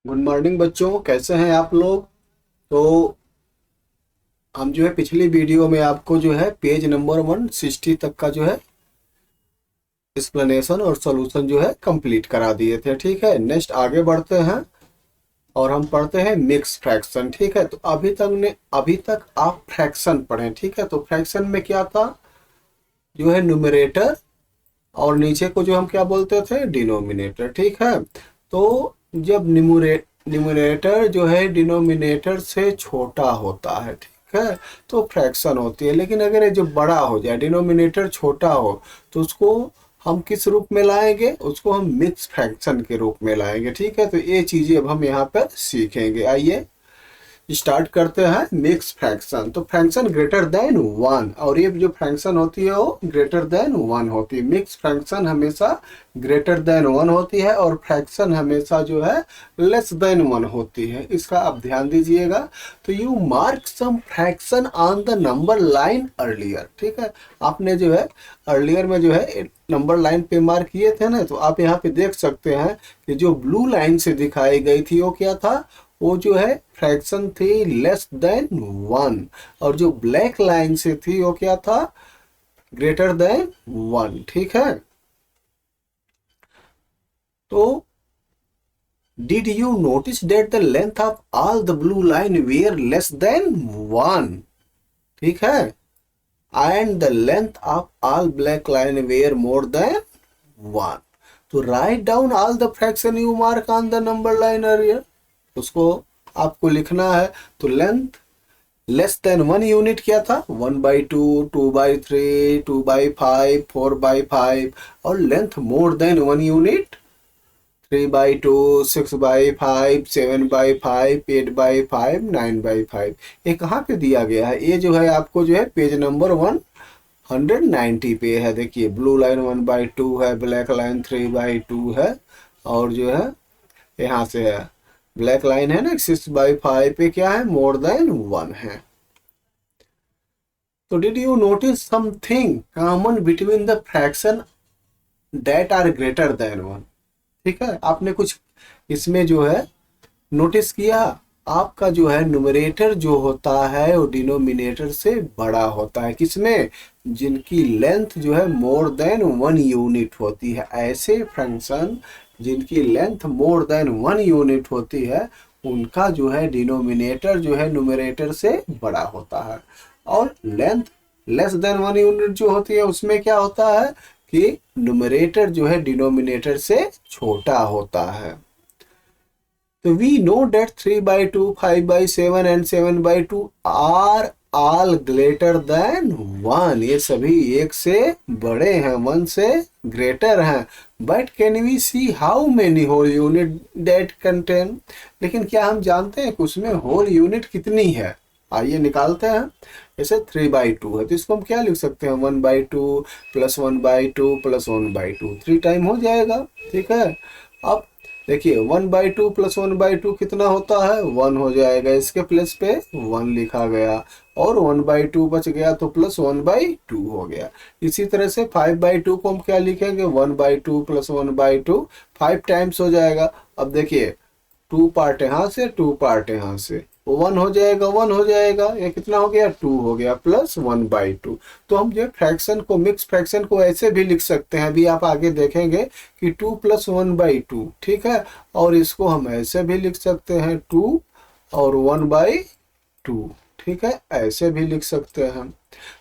Good morning बच्चों, कैसे हैं आप लोग। तो हम जो है पिछली वीडियो में आपको जो है पेज नंबर 160 तक का जो है एक्सप्लेनेशन और सॉल्यूशन जो है कंप्लीट करा दिए थे। ठीक है, नेक्स्ट आगे बढ़ते हैं और हम पढ़ते हैं मिक्स फ्रैक्शन। ठीक है, तो अभी तक आप फ्रैक्शन पढ़ें। ठीक है, तो फ्रैक्शन में क्या था, जो है न्यूमरेटर और नीचे को जो हम क्या बोलते थे, डिनोमिनेटर। ठीक है, तो जब न्यूमरेटर जो है डिनोमिनेटर से छोटा होता है, ठीक है, तो फ्रैक्शन होती है। लेकिन अगर ये जो बड़ा हो जाए, डिनोमिनेटर छोटा हो, तो उसको हम किस रूप में लाएंगे, उसको हम मिक्स फ्रैक्शन के रूप में लाएंगे। ठीक है, तो ये चीजें अब हम यहाँ पर सीखेंगे। आइए स्टार्ट करते हैं मिक्स फ्रैक्शन। तो फ्रैक्शन ग्रेटर देन वन, और ये जो फ्रैक्शन होती है वो ग्रेटर देन वन होती है। मिक्स फ्रैक्शन हमेशा ग्रेटर देन वन होती है और फ्रैक्शन हमेशा जो है लेस देन वन होती है। इसका आप ध्यान दीजिएगा। तो you mark some fraction on the number line earlier. ठीक है, आपने जो है अर्लियर में जो है नंबर लाइन पे मार्क किए थे ना, तो आप यहाँ पे देख सकते हैं कि जो ब्लू लाइन से दिखाई गई थी वो क्या था, वो जो है फ्रैक्शन थी लेस देन वन, और जो ब्लैक लाइन से थी वो क्या था, ग्रेटर देन वन। ठीक है, तो did you notice that the length of all the blue line were less than one. ठीक है, and the length of all black line were more than one. तो write down all the fraction you mark on the number line area, उसको आपको लिखना है। तो length less than one unit क्या था, 1/2, 2/3, 2/5, 4/5, और length more than one unit 3/2, 6/5, 7/5, 8/5, 9/5। ये कहाँ पे दिया गया है, ये जो है आपको जो है पेज नंबर 190 पे है। देखिए ब्लू लाइन 1/2 है, ब्लैक लाइन 3/2 है, और जो है यहाँ से है ब्लैक लाइन है ना 6/5 पे क्या है, मोर देन वन है। तो did you notice something common between the fraction that are greater than one. ठीक है, आपने कुछ इसमें जो है नोटिस किया, आपका जो है न्यूमरेटर जो होता है वो डिनोमिनेटर से बड़ा होता है। किसमें, जिनकी लेंथ जो है मोर देन वन यूनिट होती है। ऐसे फंक्शन जिनकी length more than one unit होती है, उनका जो है डिनोमिनेटर जो है न्यूमरेटर से बड़ा होता है। और length less than one unit जो होती है, उसमें क्या होता है कि न्यूमरेटर जो है डिनोमिनेटर से छोटा होता है। तो we know that 3/2, 5/7 and 7/2 are all greater than one. ये सभी एक से बड़े हैं, वन से ग्रेटर हैं। But can we see how many whole unit that contain. लेकिन क्या हम जानते हैं कि उसमें होल यूनिट कितनी है। आइए निकालते हैं। जैसे 3/2 है तो इसको हम क्या लिख सकते हैं, 1/2 प्लस 1/2 प्लस 1/2, 3 टाइम हो जाएगा। ठीक है, अब देखिए 1/2 प्लस 1/2 कितना होता है, 1 हो जाएगा। इसके प्लस पे 1 लिखा गया, और 1/2 बच गया तो प्लस 1/2 हो गया। इसी तरह से 5/2 को हम क्या लिखेंगे, 1/2 प्लस 1/2, 5 टाइम्स हो जाएगा। अब देखिए 2 पार्ट यहाँ से, 2 पार्ट यहाँ से, 1 हो जाएगा, 1 हो जाएगा। ये कितना हो गया, 2 हो गया, प्लस 1/2। तो हम जो फ्रैक्शन को, मिक्स फ्रैक्शन को ऐसे भी लिख सकते हैं, अभी आप आगे देखेंगे कि 2 प्लस 1/2। ठीक है, और इसको हम ऐसे भी लिख सकते हैं 2 और 1/2। ठीक है, ऐसे भी लिख सकते हैं।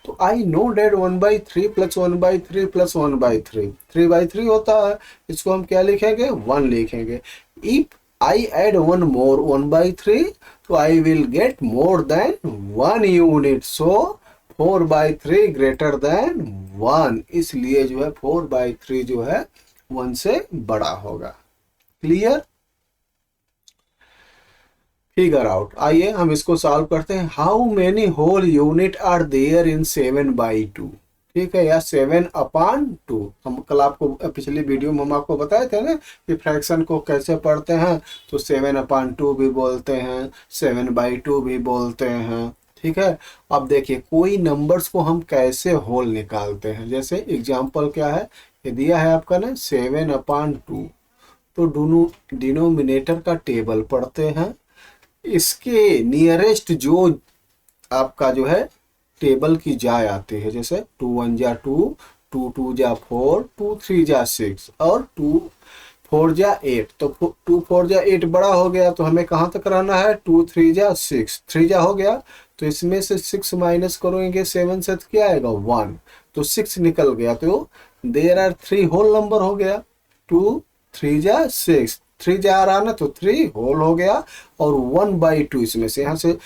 तो I know that 1/3 plus 1/3 plus 1/3 3/3 होता है। इसको हम क्या लिखेंगे, 1 लिखेंगे। If I add one more 1/3, तो I will get more than one unit. So 4/3 greater than 1, इसलिए जो है 4/3 जो है 1 से बड़ा होगा। Clear, figure out. आइए हम इसको सॉल्व करते हैं। How many whole unit are there in 7/2। ठीक है, या 7/2। हम कल आपको पिछली वीडियो में हम आपको बताए थे ना कि फ्रैक्शन को कैसे पढ़ते हैं। तो 7/2 भी बोलते हैं, 7/2 भी बोलते हैं। ठीक है, अब देखिए कोई नंबर्स को हम कैसे होल निकालते हैं। जैसे एग्जाम्पल क्या है, ये दिया है आपका ना 7/2। तो डिनोमिनेटर का टेबल पढ़ते हैं, इसके नियरेस्ट जो आपका जो है टेबल की जाए आती है, जैसे 2 1 जा 2, 2 2 जा 4, 2 3 जा 6 और 2 4 जा 8। तो 2 4 जा 8 बड़ा हो गया, तो हमें कहाँ तक रहना है, 2 3 जा 6, 3 जा हो गया, तो इसमें से 6 माइनस करोगे 7 से, तो क्या आएगा 1, तो 6 निकल गया, तो देयर आर 3 होल नंबर हो गया। 2 3 जा 6, 3 जा रहा ना, तो 3 होल हो गया, और 1/2 इसमें से, यहाँ से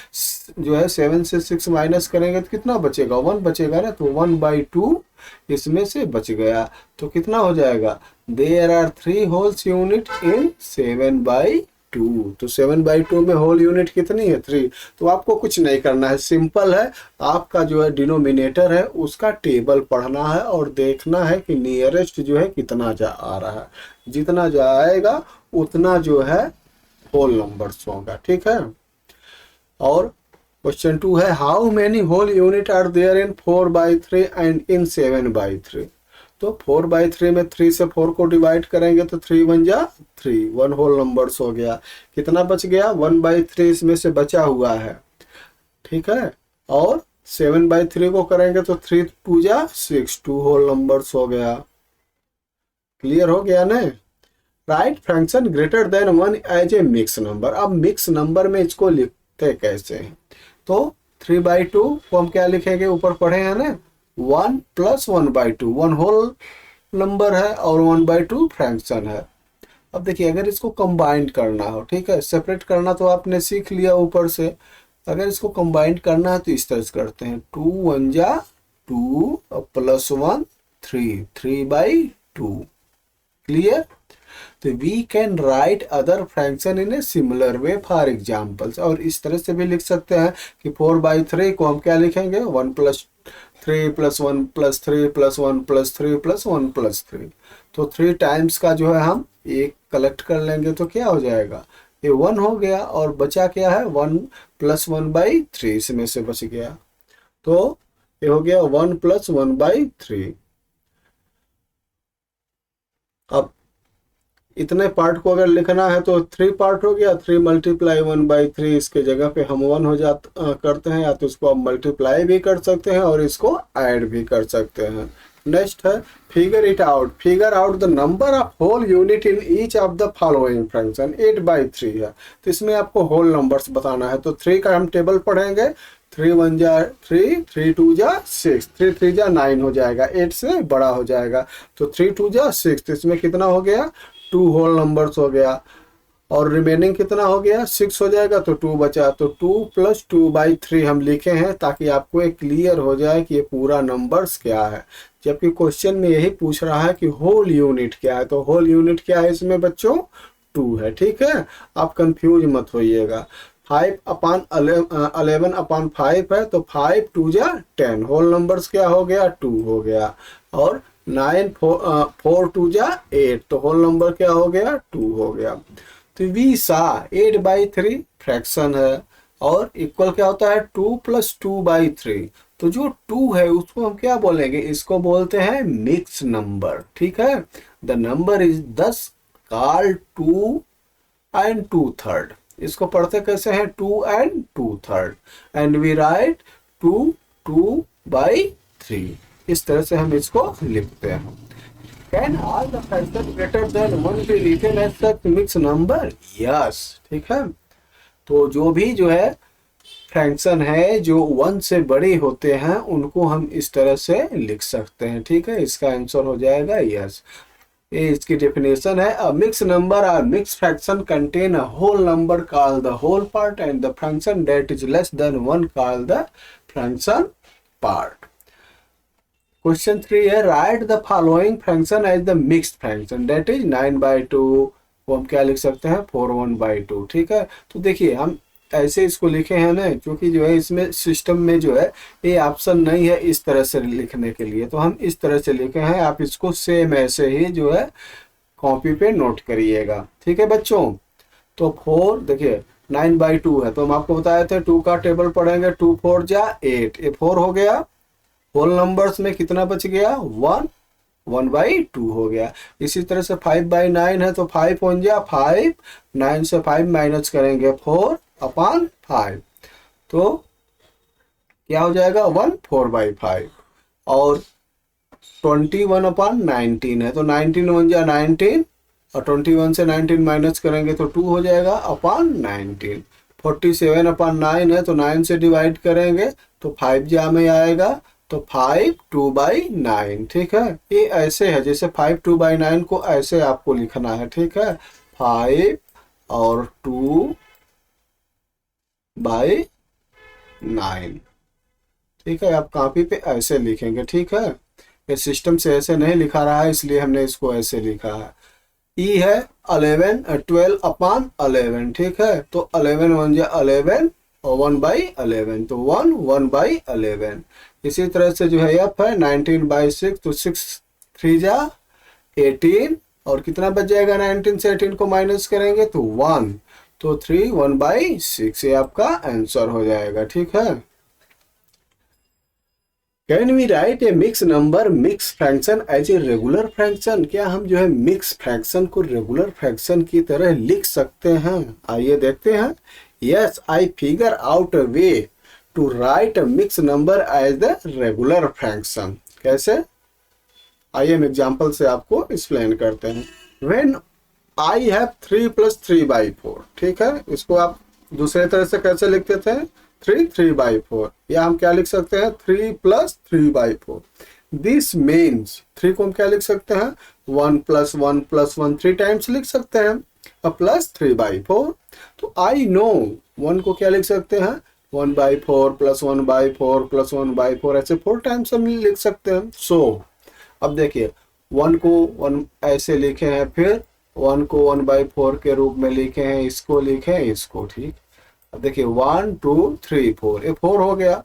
जो है 7 से 6 माइनस करेंगे तो कितना बचेगा, 1 बचेगा ना, तो 1/2 इसमें से बच गया, तो कितना हो जाएगा, there are 3 wholes unit in 7/2। तो 7/2 में होल यूनिट कितनी है, 3। तो आपको कुछ नहीं करना है, सिंपल है, आपका जो है डिनोमिनेटर है उसका टेबल पढ़ना है और देखना है कि नियरेस्ट जो है कितना जा आ रहा है, जितना जाएगा उतना जो है होल नंबर्स होगा, ठीक है। और क्वेश्चन 2 है, how many whole unit are there in 4/3 and in 7/3। तो 4/3 में 3 से 4 को डिवाइड करेंगे तो 3 1 जा 3, 1 होल नंबर्स हो गया, कितना बच गया, 1/3 इसमें से बचा हुआ है, ठीक है। और 7/3 को करेंगे तो 3 2 जा 6, 2 होल नंबर्स हो गया, क्लियर हो गया ना। Right fraction greater than 1 as a mix number. अब मिक्स नंबर में इसको लिखते कैसे हैं, तो 3/2 को हम क्या लिखेंगे, ऊपर पढ़े हैं ना, 1 + 1/2, 1 होल नंबर है और 1/2 फ्रैक्शन है। अब देखिए अगर इसको कंबाइंड करना हो, ठीक है, सेपरेट करना तो आपने सीख लिया ऊपर से, अगर इसको कंबाइंड करना है तो इस तरह से करते हैं, 2 1 जा 2 + 1 3, 3/2, क्लियर। तो we can write other fraction in a similar way for examples. और इस तरह से भी लिख सकते हैं कि 4/3 को हम क्या लिखेंगे, 1 + 3 + 1 + 3 + 1 + 3 + 1 + 3। तो 3 टाइम्स का जो है हम एक कलेक्ट कर लेंगे तो क्या हो जाएगा, ये 1 हो गया, और बचा क्या है, 1 + 1/3 इसमें से बच गया, तो ये हो गया 1 + 1/3। अब इतने पार्ट को अगर लिखना है तो 3 पार्ट हो गया, 3 × 1/3, इसके जगह पे हम 1 हो करते हैं, या तो इसको आप मल्टीप्लाई भी कर सकते हैं और इसको ऐड भी कर सकते हैं। नेक्स्ट है, figure it out, figure out the number of whole unit in each of the following fraction. 8/3 है, तो इसमें आपको होल नंबर्स बताना है, तो 3 का हम टेबल पढ़ेंगे, 3 1 जा 3, 3 2 जा 6, 3 3 जा 9 हो जाएगा, 8 से बड़ा हो जाएगा, तो 3 2 जा 6, तो इसमें कितना हो गया, 2 होल नंबर्स हो गया, और रिमेनिंग कितना हो गया, 6 हो जाएगा, तो 2 बचा, तो 2 + 2/3 हम लिखे हैं ताकि आपको एक क्लियर हो जाए कि ये पूरा नंबर्स क्या है, जबकि क्वेश्चन में यही पूछ रहा है कि होल यूनिट क्या है। तो होल यूनिट क्या है इसमें बच्चों, 2 है, ठीक है, आप कंफ्यूज मत होइएगा। 5/11/5 है, तो 5 2 जा 10, होल नंबर्स क्या हो गया, 2 हो गया, और 9 4 2 जा 8, तो होल नंबर क्या हो गया, 2 हो गया। तो वी सा 8/3 फ्रैक्शन है, और इक्वल क्या होता है, 2 + 2/3। तो जो 2 है उसको हम क्या बोलेंगे, इसको बोलते हैं मिक्स नंबर, ठीक है। The number is thus called 2 and 2/3। इसको पढ़ते कैसे हैं, 2 and 2/3, एंड वी राइट 2 2/3। इस तरह से हम इसको लिखते हैं। Can all the fraction greater than 1 be written as such mix number, yes, ठीक है। तो जो भी जो है फ्रैक्शन है जो 1 से बड़े होते हैं उनको हम इस तरह से लिख सकते हैं, ठीक है, इसका आंसर हो जाएगा यस। ये इसकी डेफिनेशन है, अ मिक्स नंबर और mix fraction contain a whole number called the whole part and the fraction that is less than 1 called the fraction part. Question 3 है, write the following fraction as the mixed fraction, that is 9/2 को हम क्या लिख सकते हैं, 4/1/2, ठीक है। तो देखिए हम ऐसे इसको लिखे हैं ना, क्योंकि जो है इसमें सिस्टम में जो है ये ऑप्शन नहीं है इस तरह से लिखने के लिए, तो हम इस तरह से लिखे हैं, आप इसको सेम ऐसे ही जो है कॉपी पे नोट करिएगा, ठीक है बच्चों। तो 4 देखिए 9/2 है, तो हम आपको बताए थे 2 का टेबल पढ़ेंगे, 2 4 जा 8, ये 4 हो गया, होल नंबर्स में कितना बच गया, 1, 1/2 हो गया। इसी तरह से 5/9 है तो 5 वन जा 5, 9 से 5 माइनस करेंगे 4/5, तो क्या हो जाएगा 1 4/5। और 21/19 है तो 19 वन जा 19, और 21 से 19 माइनस करेंगे तो 2 हो जाएगा अपॉन 19। 47/9 है तो 9 से डिवाइड करेंगे तो 5 जा में आएगा, तो 5 2/9। ठीक है, ये ऐसे है जैसे 5 2/9 को ऐसे आपको लिखना है। ठीक है, 5 और 2/9। ठीक है, आप कॉपी पे ऐसे लिखेंगे। ठीक है, ये सिस्टम से ऐसे नहीं लिखा रहा है इसलिए हमने इसको ऐसे लिखा है। ई है 12/11। ठीक है, तो 11 वन जा 11 और 1/11, तो 1/11। इसी तरह से जो है एफ है 19/6, तो 6 3 जा 18, और कितना बच जाएगा 19 से 18 को माइनस करेंगे तो 1, तो 3 1/6, ये आपका आंसर हो जाएगा। ठीक है, can we write a mix number mix fraction as a regular fraction? क्या हम जो है मिक्स फ्रैक्शन को रेगुलर फ्रैक्शन की तरह लिख सकते हैं? आइए देखते हैं। Yes, I figure out a way to write a mix number as the regular fraction. कैसे? आइए हम एग्जाम्पल से आपको एक्सप्लेन करते हैं। When I have 3 + 3/4। ठीक है, इसको आप दूसरे तरह से कैसे लिखते थे? 3 3/4, या हम क्या लिख सकते हैं 3 + 3/4। दिस मीन्स 3 को हम क्या लिख सकते हैं 1 + 1 + 1 3 टाइम्स लिख सकते हैं, और प्लस 3/4। तो आई नो 1 को क्या लिख सकते हैं 1/4 + 1/4 + 1/4, ऐसे 4 टाइम्स हम लिख सकते हैं। सो अब देखिए 1 को 1 ऐसे लिखे हैं, फिर 1 को 1/4 के रूप में लिखे हैं, इसको लिखे हैं, इसको। ठीक, अब देखिए 1 2 3 4, ये 4 हो गया।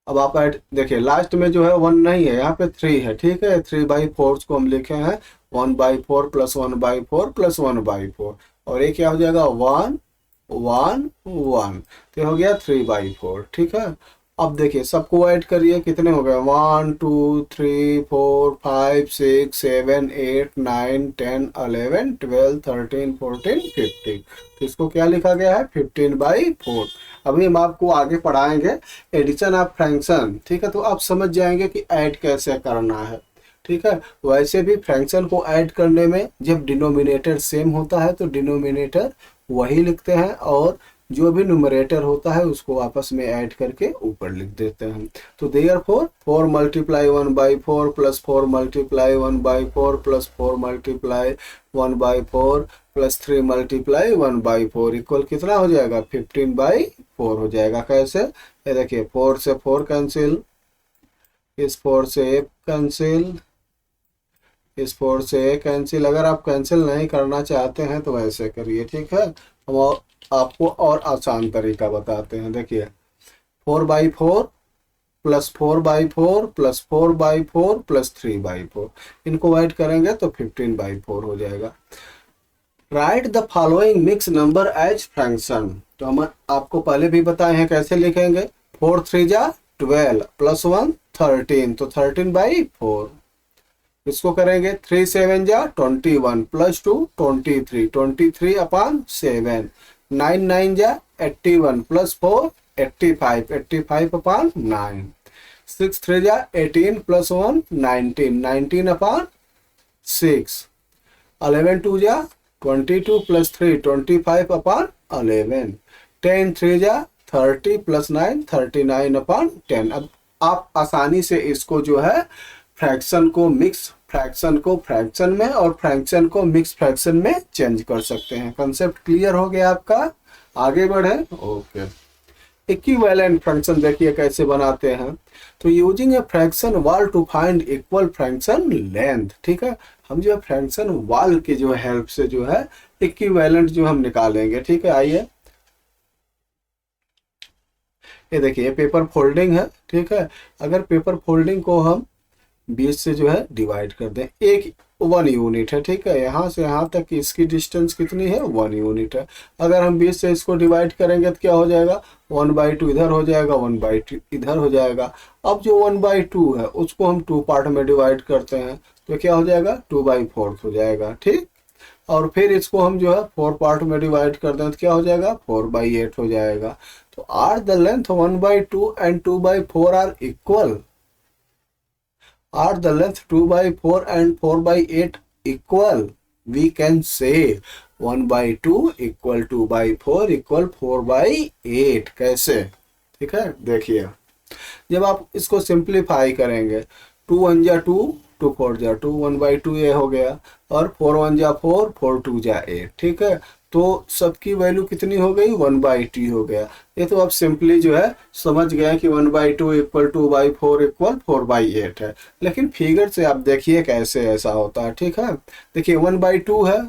अब आप ऐड देखिए लास्ट में जो है 1 नहीं है, यहाँ पे 3 है। ठीक है, 3/4 को हम लिखे हैं 1/4 + 1/4 + 1/4, और ये क्या हो जाएगा 1 1 1, तो हो गया 3/4। ठीक है, अब देखिए सबको ऐड करिए, कितने हो गए 1 2 3 4 5 6 7 8 9 10 11 12 13 14 15, तो इसको क्या लिखा गया है 15/4। अभी हम आपको आगे पढ़ाएंगे एडिशन ऑफ फ्रैक्शन। ठीक है, तो आप समझ जाएंगे कि ऐड कैसे करना है। ठीक है, वैसे भी फ्रैक्शन को ऐड करने में जब डिनोमिनेटर सेम होता है तो डिनोमिनेटर वही लिखते हैं, और जो भी न्यूमरेटर होता है उसको आपस में ऐड करके ऊपर लिख देते हैं। तो देयरफॉर 4 × 1/4 + 4 × 1/4 + 4 × 1/4 + 3 × 1/4 इक्वल कितना हो जाएगा 15/4 हो जाएगा। कैसे? ये देखिए 4 से 4 कैंसिल, इस 4 से 1 कैंसिल, इस 4 से 1 कैंसिल। अगर आप कैंसिल नहीं करना चाहते हैं तो ऐसे करिए। ठीक है, हम आपको और आसान तरीका बताते हैं। देखिए 4/4 + 4/4 + 4/4 + 3/4, इनको ऐड करेंगे तो 15/4 हो जाएगा। Write the following mix number as fraction, तो हम आपको पहले भी बताए हैं कैसे लिखेंगे। 4 3 जा 12 + 1 13, तो 13/4। इसको करेंगे 3 7 जा 21 + 2 23, 23/7। 9 9 जा 81 + 4 85, 85/9। 6 3 जा 18 + 1 19, 19/6। 11 2 जा 22 + 3 25/11। 10 3 जा 30 + 9 39/10। अब आप आसानी से इसको जो है फ्रैक्शन को मिक्स फ्रैक्शन को फ्रैक्शन में और फ्रैक्शन को मिक्स फ्रैक्शन में चेंज कर सकते हैं। कंसेप्ट क्लियर हो गया आपका? आगे बढ़े। ओके, इक्विवेलेंट फ्रैक्शन देखिए कैसे बनाते हैं। तो using a fraction wall to find equal fraction length. ठीक है, हम जो है फ्रैक्शन वॉल की जो हेल्प से जो है इक्विवेलेंट जो हम निकालेंगे। ठीक है, आइए ये देखिए पेपर फोल्डिंग है। ठीक है, अगर पेपर फोल्डिंग को हम 20 से जो है डिवाइड कर दें, एक 1 यूनिट है, ठीक है। यहाँ से यहाँ तक की इसकी डिस्टेंस कितनी है, 1 यूनिट है। अगर हम 20 से इसको डिवाइड करेंगे तो क्या हो जाएगा, 1/2 इधर हो जाएगा, 1/2 इधर हो जाएगा। अब जो 1/2 है उसको हम 2 पार्ट में डिवाइड करते हैं तो क्या हो जाएगा, 2/4 हो जाएगा, ठीक। और फिर इसको हम जो है 4 पार्ट में डिवाइड कर दें तो क्या हो जाएगा, 4/8 हो जाएगा। तो are the length 1/2 and 2/4 are equal, are the length 2/4 and 4/8 equal, we can say 1/2 equal 2/4 equal 4/8। कैसे, ठीक है। देखिए जब आप इसको सिंप्लीफाई करेंगे, 2 1 जा 2, 2 4 जा 2, 1/2 ये हो गया, और 4 1 जा 4, 4 2 जा 8, ठीक है। तो सबकी वैल्यू कितनी हो गई, 1/2 हो गया। ये तो आप सिंपली जो है समझ गए कि 1/2 इक्वल 2/4 इक्वल 4/8 है। लेकिन फिगर से आप देखिए कैसे ऐसा होता है, ठीक है। देखिए 1/2 है,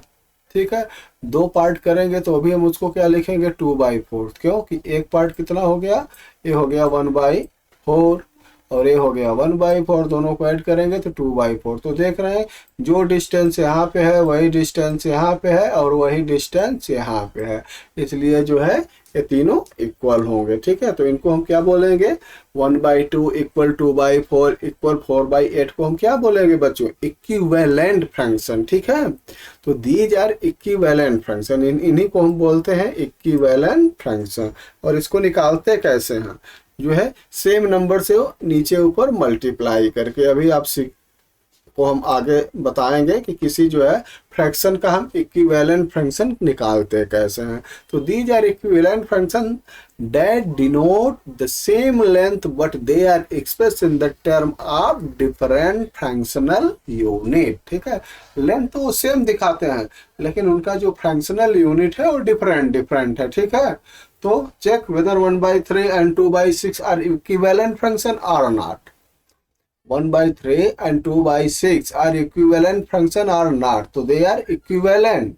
ठीक है, 2 पार्ट करेंगे तो अभी हम उसको क्या लिखेंगे, 2/4, क्योंकि एक पार्ट कितना हो गया, ये हो गया 1/4 और ये हो गया 1/4, दोनों को ऐड करेंगे तो 2/4। तो देख रहे हैं जो डिस्टेंस यहाँ पे है वही डिस्टेंस यहाँ पे है और वही डिस्टेंस यहाँ पे है, इसलिए जो है ये तीनों इक्वल होंगे, ठीक है। तो इनको हम क्या बोलेंगे, 1/2 इक्वल 2/4 इक्वल 4/8 को हम क्या बोलेंगे बच्चों, इक्विवेलेंट फंक्शन, ठीक है। तो दीज आर इक्विवेलेंट फंक्शन, इन्हीं को हम बोलते हैं इक्विवेलेंट फंक्शन। और इसको निकालते कैसे हैं, जो है सेम नंबर से नीचे ऊपर मल्टीप्लाई करके। अभी आप को हम आगे बताएंगे कि किसी जो है फ्रैक्शन का हम इक्विवेलेंट फंक्शन निकालते कैसे हैं। तो these are equivalent function that denote the same length but they are express in the term of different fractional unit, ठीक है। लेंथ तो सेम दिखाते हैं लेकिन उनका जो फ्रैक्शनल यूनिट है वो डिफरेंट है, ठीक है। तो check whether 1/3 and 2/6 are equivalent function or not. 1/3 and 2/6 are equivalent function or not. So they are equivalent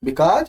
because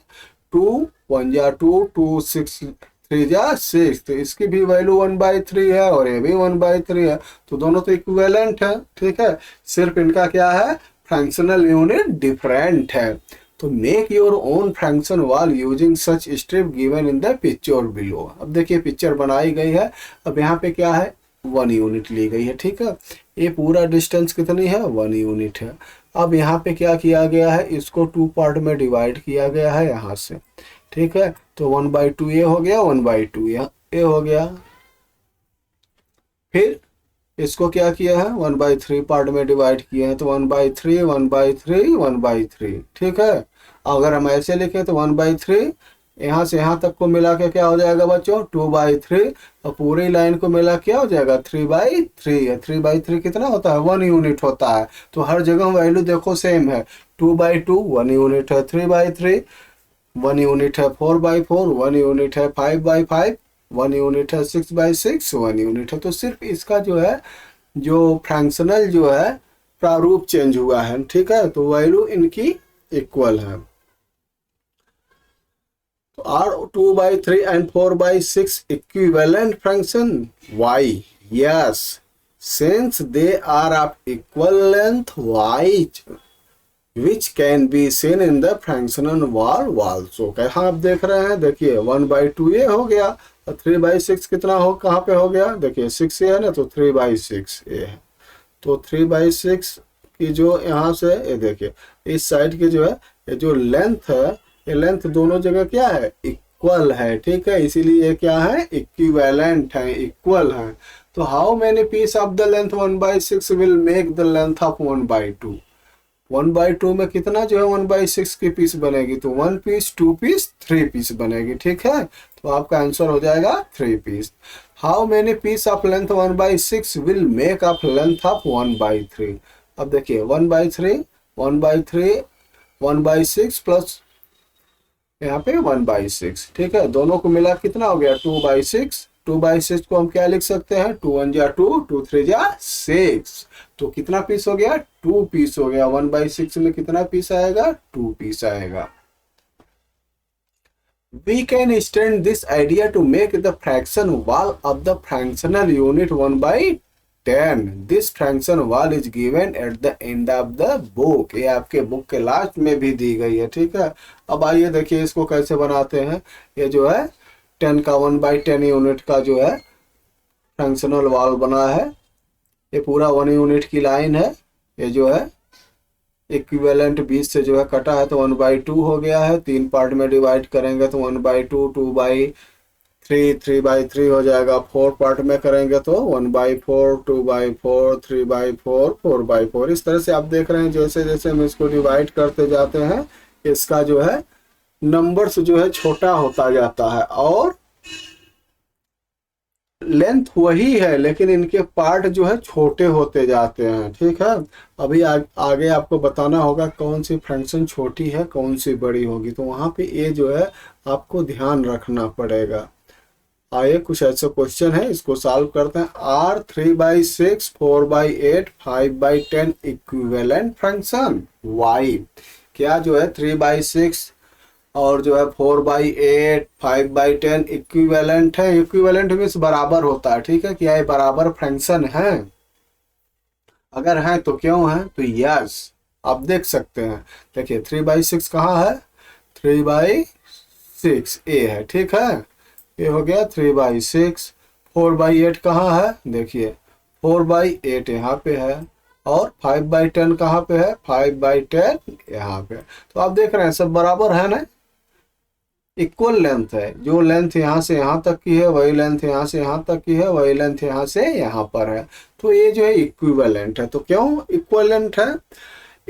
2 1 जा 2, 2 6 3 जा 6, तो इसकी भी वैल्यू 1/3 है और ये भी 1/3 है, तो दोनों तो इक्विवेलेंट है, ठीक है। सिर्फ इनका क्या है, फंक्शनल यूनिट डिफरेंट है। तो मेक योर ओन फंक्शन वाल using such step given in the picture below. अब देखिए पिक्चर बनाई गई है, अब यहाँ पे क्या है, 1 यूनिट ली गई है, ठीक है। ये पूरा डिस्टेंस कितनी है, 1 यूनिट है। अब यहाँ पे क्या किया गया है, इसको 2 पार्ट में डिवाइड किया गया है यहाँ से, ठीक है। तो 1/2 ये हो गया, 1/2 ये हो गया। फिर इसको क्या किया है, 1/3 पार्ट में डिवाइड किए हैं, तो 1/3 1/3 1/3, ठीक है। अगर हम ऐसे लिखें तो 1/3 यहाँ से यहाँ तक को मिला के क्या हो जाएगा बच्चों, 2/3, और पूरी लाइन को मिला क्या हो जाएगा, 3/3 है। 3/3 कितना होता है, 1 यूनिट होता है। तो हर जगह वैल्यू देखो सेम है, 2/2 1 यूनिट है, 3/3 1 यूनिट है, 4/4 1 यूनिट है, 5/5 1 यूनिट है, 6/6 1 यूनिट है। तो सिर्फ इसका जो है जो फ्रैक्शनल जो है प्रारूप चेंज हुआ है, ठीक है। तो वैल्यू इनकी इक्वल है। तो are 2/3 and 4/6 equivalent function, why, yes, since they are of equal length why which can be seen in the functional wall also। कहाँ आप देख रहे हैं, देखिए 1/2 ये हो गया और 3/6 कितना हो, कहाँ पे हो गया, देखिए 6 ये है ना, तो 3/6 ये है। तो 3/6 की जो यहाँ से ये देखिए इस साइड की जो है ये जो लेंथ है, ये लेंथ दोनों जगह क्या है, इक्वल है, ठीक है। इसीलिए ये क्या है, इक्विवेलेंट है, इक्वल है। तो how many piece of the length 1/6 will make the length of 1/2। 1/2 में कितना जो है 1/6 की पीस बनेगी, तो 1 पीस 2 पीस 3 पीस बनेगी, ठीक है। तो आपका आंसर हो जाएगा 3 piece. How many piece of length 1/6 will make of length of 1/3। अब देखिए 1/3 1/3 1/6 प्लस यहाँ पे 1/6, ठीक है। दोनों को मिला कितना हो गया, 2/6। 2/6 को हम क्या लिख सकते हैं, 2 1 जा 2, 2 3 जा 6। तो कितना पीस हो गया, 2 पीस हो गया। 1/6 में कितना पीस आएगा, 2 पीस आएगा। We can extend this idea to make the fraction wall of the fractional unit 1/2 10 this function वाल is given at the end of the book. ये आपके बुक के लास्ट में भी दी गई है, ठीक है। अब आइए देखिए इसको कैसे बनाते हैं। ये जो है 10 का 1/10 यूनिट का जो है फंक्शनल वाल बना है। ये पूरा 1 यूनिट की लाइन है। ये जो है इक्विवेलेंट 20 से जो है कटा है तो 1/2 हो गया है। 3 पार्ट में डिवाइड करेंगे तो 1/2, 2/3, 3/3 हो जाएगा। 4 पार्ट में करेंगे तो 1/4, 2/4, 3/4, 4/4। इस तरह से आप देख रहे हैं जैसे जैसे हम इसको डिवाइड करते जाते हैं इसका जो है नंबर्स जो है छोटा होता जाता है और लेंथ वही है लेकिन इनके पार्ट जो है छोटे होते जाते हैं, ठीक है। अभी आगे आपको बताना होगा कौन सी फ्रैक्शन छोटी है कौन सी बड़ी होगी, तो वहां पे ये जो है आपको ध्यान रखना पड़ेगा। आइए कुछ ऐसे क्वेश्चन है इसको सॉल्व करते हैं। Are 3/6, 4/8, 5/10 equivalent function why. क्या जो है 3/6 और जो है 4/8, 5/10 इक्विवेलेंट है। इक्विवेलेंट मीन्स बराबर होता है, ठीक है। क्या ये बराबर फंक्शन है? अगर है तो क्यों है? तो यस, आप देख सकते हैं। देखिए 3/6 कहाँ है? 3/6 ए है, ठीक है। ये हो गया 3/6। 4/8 कहाँ है? देखिए 4/8 यहाँ पे है और 5/10 कहाँ पे है? 5/10 यहाँ पे। तो आप देख रहे हैं सब बराबर है ना, इक्वल लेंथ है। जो लेंथ यहाँ से यहाँ तक की है वही लेंथ यहाँ से यहाँ तक की है, वही लेंथ यहाँ से यहाँ पर है। तो ये जो है इक्विवेलेंट है। तो क्यों इक्विवेलेंट है?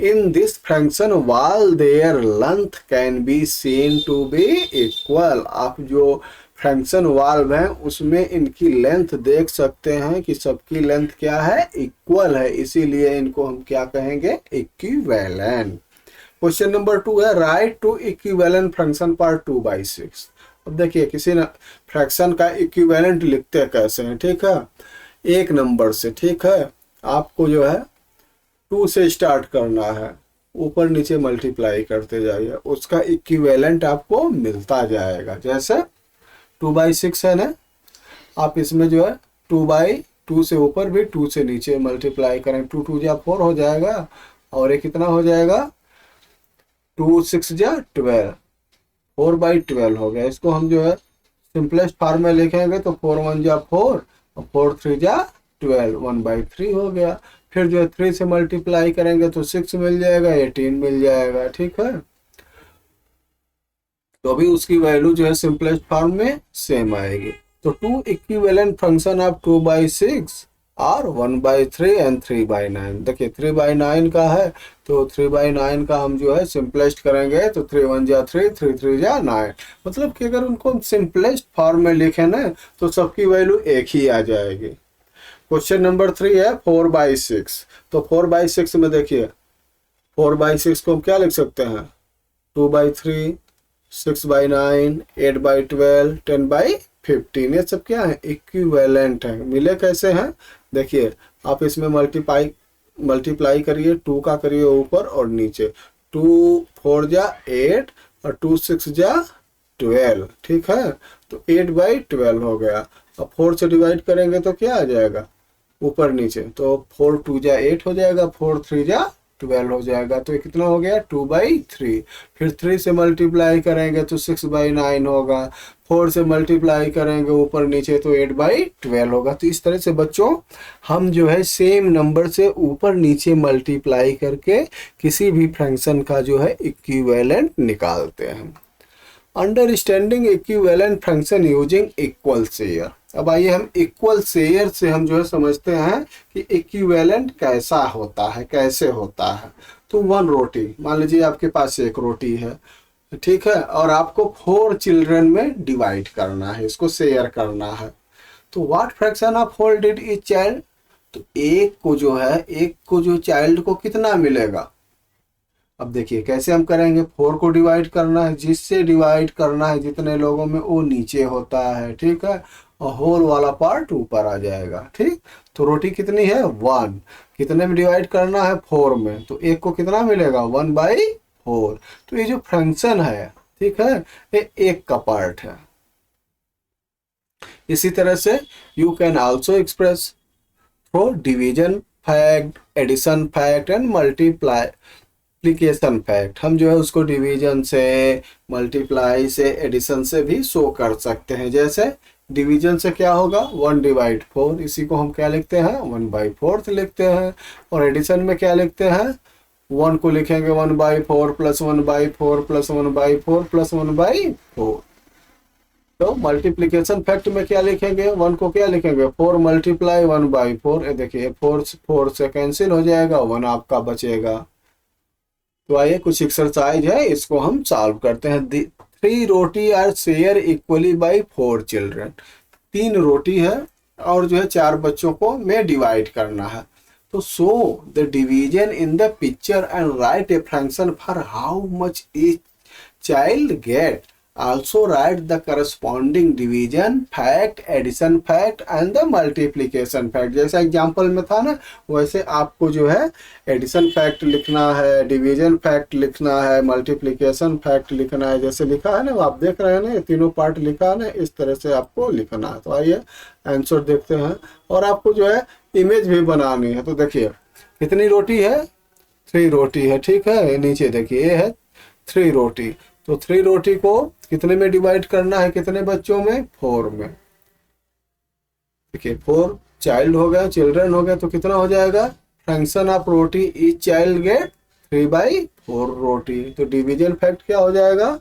In this function while their length can be seen to be equal। आप जो फंक्शन वाल्व है उसमें इनकी लेंथ देख सकते हैं कि सबकी लेंथ क्या है? इक्वल है, इसीलिए इनको हम क्या कहेंगे? इक्विवेलेंट। क्वेश्चन नंबर 2 है write two equivalent function part 2/6। अब देखिए किसी ने फ्रैक्शन का इक्विवेलेंट लिखते कैसे हैं, ठीक है। एक नंबर से, ठीक है। आपको जो है 2 से स्टार्ट करना है, ऊपर नीचे मल्टीप्लाई करते जाइए, उसका इक्विवेलेंट आपको मिलता जाएगा। जैसे 2/6 है ना, आप इसमें जो है 2/2 से ऊपर भी 2 से नीचे मल्टीप्लाई करें, 2 2 जा 4 हो जाएगा और ये कितना हो जाएगा? 2 6 जा 12, 4/12 हो गया। इसको हम जो है सिंपलेस्ट फॉर्म में लिखेंगे तो 4 1 जा 4 और 4 3 जा 12, 1/3 हो गया। फिर जो है 3 से मल्टीप्लाई करेंगे तो 6 मिल जाएगा, 18 मिल जाएगा, ठीक है। तो अभी उसकी वैल्यू जो है सिंपलेस्ट फॉर्म में सेम आएगी। तो 2 इक्विवेलेंट फंक्शन ऑफ 2/6 और 1/3 एंड 3/9। देखिए 3/9 का है तो 3/9 का हम जो है सिंपलेस्ट करेंगे तो 3 1 जा 3, 3 3 जा 9। मतलब कि अगर उनको हम सिंपलेस्ट फॉर्म में लिखें ना तो सबकी वैल्यू एक ही आ जाएगी। क्वेश्चन नंबर 3 है 4/6। तो 4/6 में देखिए 4/6 को हम क्या लिख सकते हैं? 2/3, 6/9, 8/12, 10/15। ये सब क्या है? इक्विवेलेंट है। मिले कैसे हैं? देखिए आप इसमें मल्टीप्लाई करिए, 2 का करिए ऊपर और नीचे। 2 4 जा 8 और 2 6 जा 12, ठीक है। तो 8/12 हो गया। अब 4 से डिवाइड करेंगे तो क्या आ जाएगा? ऊपर नीचे, तो 4 2 जा 8 हो जाएगा, 4 3 जा 12 हो जाएगा। तो ये कितना हो गया? 2/3। फिर 3 से मल्टीप्लाई करेंगे तो 6/9 होगा। 4 से मल्टीप्लाई करेंगे ऊपर नीचे तो 8/12 होगा। तो इस तरह से बच्चों हम जो है सेम नंबर से ऊपर नीचे मल्टीप्लाई करके किसी भी फंक्शन का जो है इक्विवेलेंट निकालते हैं। Understanding equivalent function using equal share. अब आइए हम इक्वल शेयर से हम जो है समझते हैं कि इक्विवेलेंट कैसा होता है, कैसे होता है। तो 1 रोटी, मान लीजिए आपके पास 1 रोटी है, ठीक है, और आपको 4 चिल्ड्रन में डिवाइड करना है, इसको शेयर करना है। तो what fraction of whole did each child? तो एक को जो चाइल्ड को कितना मिलेगा? अब देखिए कैसे हम करेंगे। 4 को डिवाइड करना है, जिससे डिवाइड करना है जितने लोगों में वो नीचे होता है, ठीक है, और होल वाला पार्ट ऊपर आ जाएगा, ठीक। तो रोटी कितनी है? 1। कितने में डिवाइड करना है? 4 में। तो एक को कितना मिलेगा? 1/4। तो ये जो फंक्शन है, ठीक है, ये एक का पार्ट है। इसी तरह से you can also express for division fact, addition fact and multiplication fact. हम जो है उसको डिवीजन से, मल्टीप्लाई से, एडिशन से भी शो कर सकते हैं। जैसे डिवीजन से क्या होगा 1/4, इसी को हम क्या लिखते हैं 1/4 लिखते हैं। और एडिशन में क्या लिखते हैं 1 को लिखेंगे 1/4 प्लस 1/4 प्लस 1/4 प्लस 1/4। तो मल्टीप्लिकेशन फैक्ट में क्या लिखेंगे 1 को क्या लिखेंगे 4 मल्टीप्लाई 1/4। देखिए 4 से कैंसिल हो जाएगा, 1 आपका बचेगा। तो आइए कुछ एक्सरसाइज है, इसको हम सॉल्व करते हैं। 3 roti are share equally by 4 children. 3 रोटी है और जो है 4 बच्चों को में डिवाइड करना है। तो show the division in the picture and right a function for how much each child gate. Also write the corresponding division fact, addition fact and the multiplication fact। जैसा एग्जाम्पल में था ना वैसे आपको जो है एडिशन फैक्ट लिखना है, डिवीजन फैक्ट लिखना है, मल्टीप्लिकेशन फैक्ट लिखना है। जैसे लिखा है ना, आप देख रहे हैं ना, ये तीनों पार्ट लिखा है ना, इस तरह से आपको लिखना है। तो आइए आंसर देखते हैं। और आपको जो है इमेज भी बनानी है। तो देखिए कितनी रोटी है 3 रोटी है, ठीक है। नीचे देखिए ये है 3 रोटी। तो 3 रोटी को कितने में डिवाइड करना है, कितने बच्चों में 4 में। देखिए 4 चाइल्ड हो गया, चिल्ड्रन हो गया, तो कितना हो जाएगा fraction of roti each child gate 3/4 रोटी। तो डिवीजन फैक्ट क्या हो जाएगा,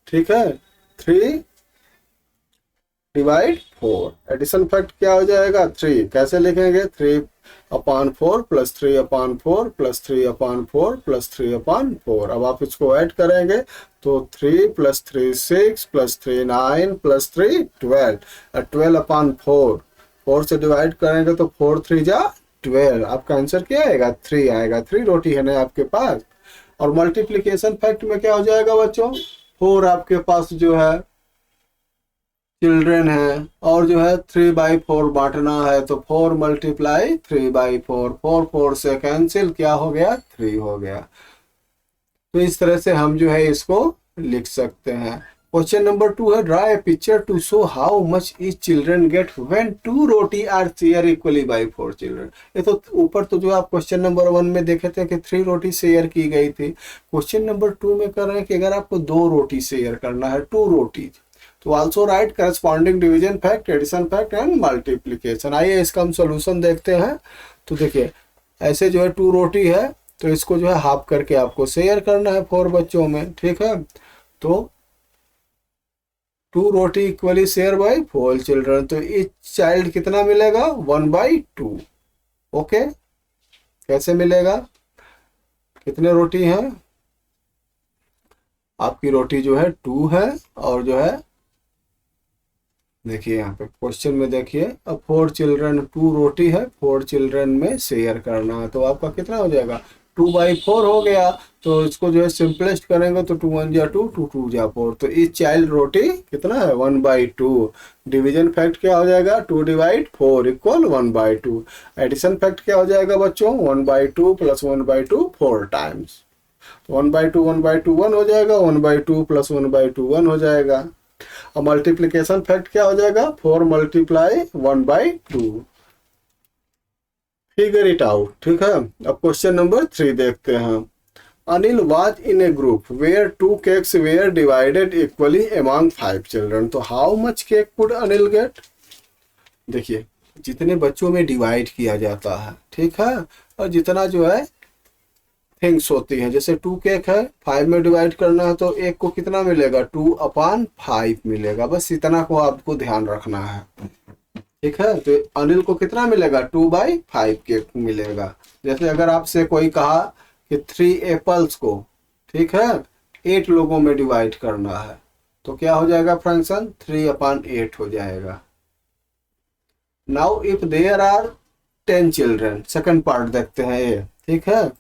ठीक है 3/4। एडिशन फैक्ट क्या हो जाएगा 3। कैसे लिखेंगे 3/4 प्लस 3/4 प्लस 3/4 प्लस 3/4। अब आप इसको ऐड करेंगे तो 3 प्लस 3 6 प्लस 3 9 प्लस 3 12। 12/4 4 से डिवाइड करेंगे तो 4 3 जा 12। आपका आंसर क्या आएगा 3 आएगा। 3 रोटी है ना आपके पास। और मल्टीप्लिकेशन फैक्ट में क्या हो जाएगा बच्चों 4 आपके पास जो है चिल्ड्रन है और जो है 3/4 बांटना है। तो 4 मल्टीप्लाई 3/4, 4 4 से कैंसिल, क्या हो गया 3 हो गया। तो इस तरह से हम जो है इसको लिख सकते हैं। क्वेश्चन नंबर 2 है draw a picture to show how much each children get when 2 roti are share equally by 4 children. ये तो ऊपर तो जो आप क्वेश्चन नंबर 1 में देखे थे कि 3 रोटी शेयर की गई थी। क्वेश्चन नंबर 2 में कर रहे हैं कि अगर आपको 2 रोटी शेयर करना है 2 रोटी, तो also write corresponding division fact, addition fact and multiplication. आइए इसका हम सोल्यूशन देखते हैं। तो देखिए ऐसे जो है 2 रोटी है तो इसको जो है हाफ करके आपको शेयर करना है 4 बच्चों में, ठीक है। तो 2 रोटी इक्वली शेयर बाय 4 चिल्ड्रन। तो इच चाइल्ड कितना मिलेगा 1/2। ओके, कैसे मिलेगा, कितने रोटी हैं आपकी रोटी जो है 2 है और जो है देखिए यहाँ पे क्वेश्चन में देखिए अब 4 चिल्ड्रन 2 रोटी है 4 चिल्ड्रन में शेयर करना है। तो आपका कितना हो जाएगा 2/4 हो गया। तो इसको जो है सिंपलेस्ट करेंगे तो 2 1 जा 2 2 2 जा 4। तो इस चाइल्ड रोटी कितना है 1/2। डिवीजन फैक्ट क्या हो जाएगा 2/4 इक्वल 1/2। एडिशन फैक्ट क्या हो जाएगा बच्चों 1/2 प्लस 1/2 4 टाइम्स। 1/2 1/2 1 हो जाएगा, 1/2 प्लस 1/2 1 हो जाएगा। और मल्टीप्लिकेशन फैक्ट क्या हो जाएगा 4 मल्टीप्लाई 1/2। फिगर इट आउट, ठीक है। अब क्वेश्चन नंबर 3 देखते हैं। Anil was in a group where 2 cakes were divided equally among 5 children. तो how much cake could Anil get. देखिए जितने बच्चों में डिवाइड किया जाता है, ठीक है, और जितना जो है थिंग्स होती हैं, जैसे 2 केक है 5 में डिवाइड करना है तो एक को कितना मिलेगा 2/5 मिलेगा। बस इतना को आपको ध्यान रखना है, ठीक है। तो अनिल को कितना मिलेगा 2/5 केक मिलेगा। जैसे अगर आपसे कोई कहा कि 3 एप्पल्स को, ठीक है, 8 लोगों में डिवाइड करना है तो क्या हो जाएगा फ्रैक्शन 3/8 हो जाएगा। Now if there are 10 children, second part देखते हैं ये, ठीक है।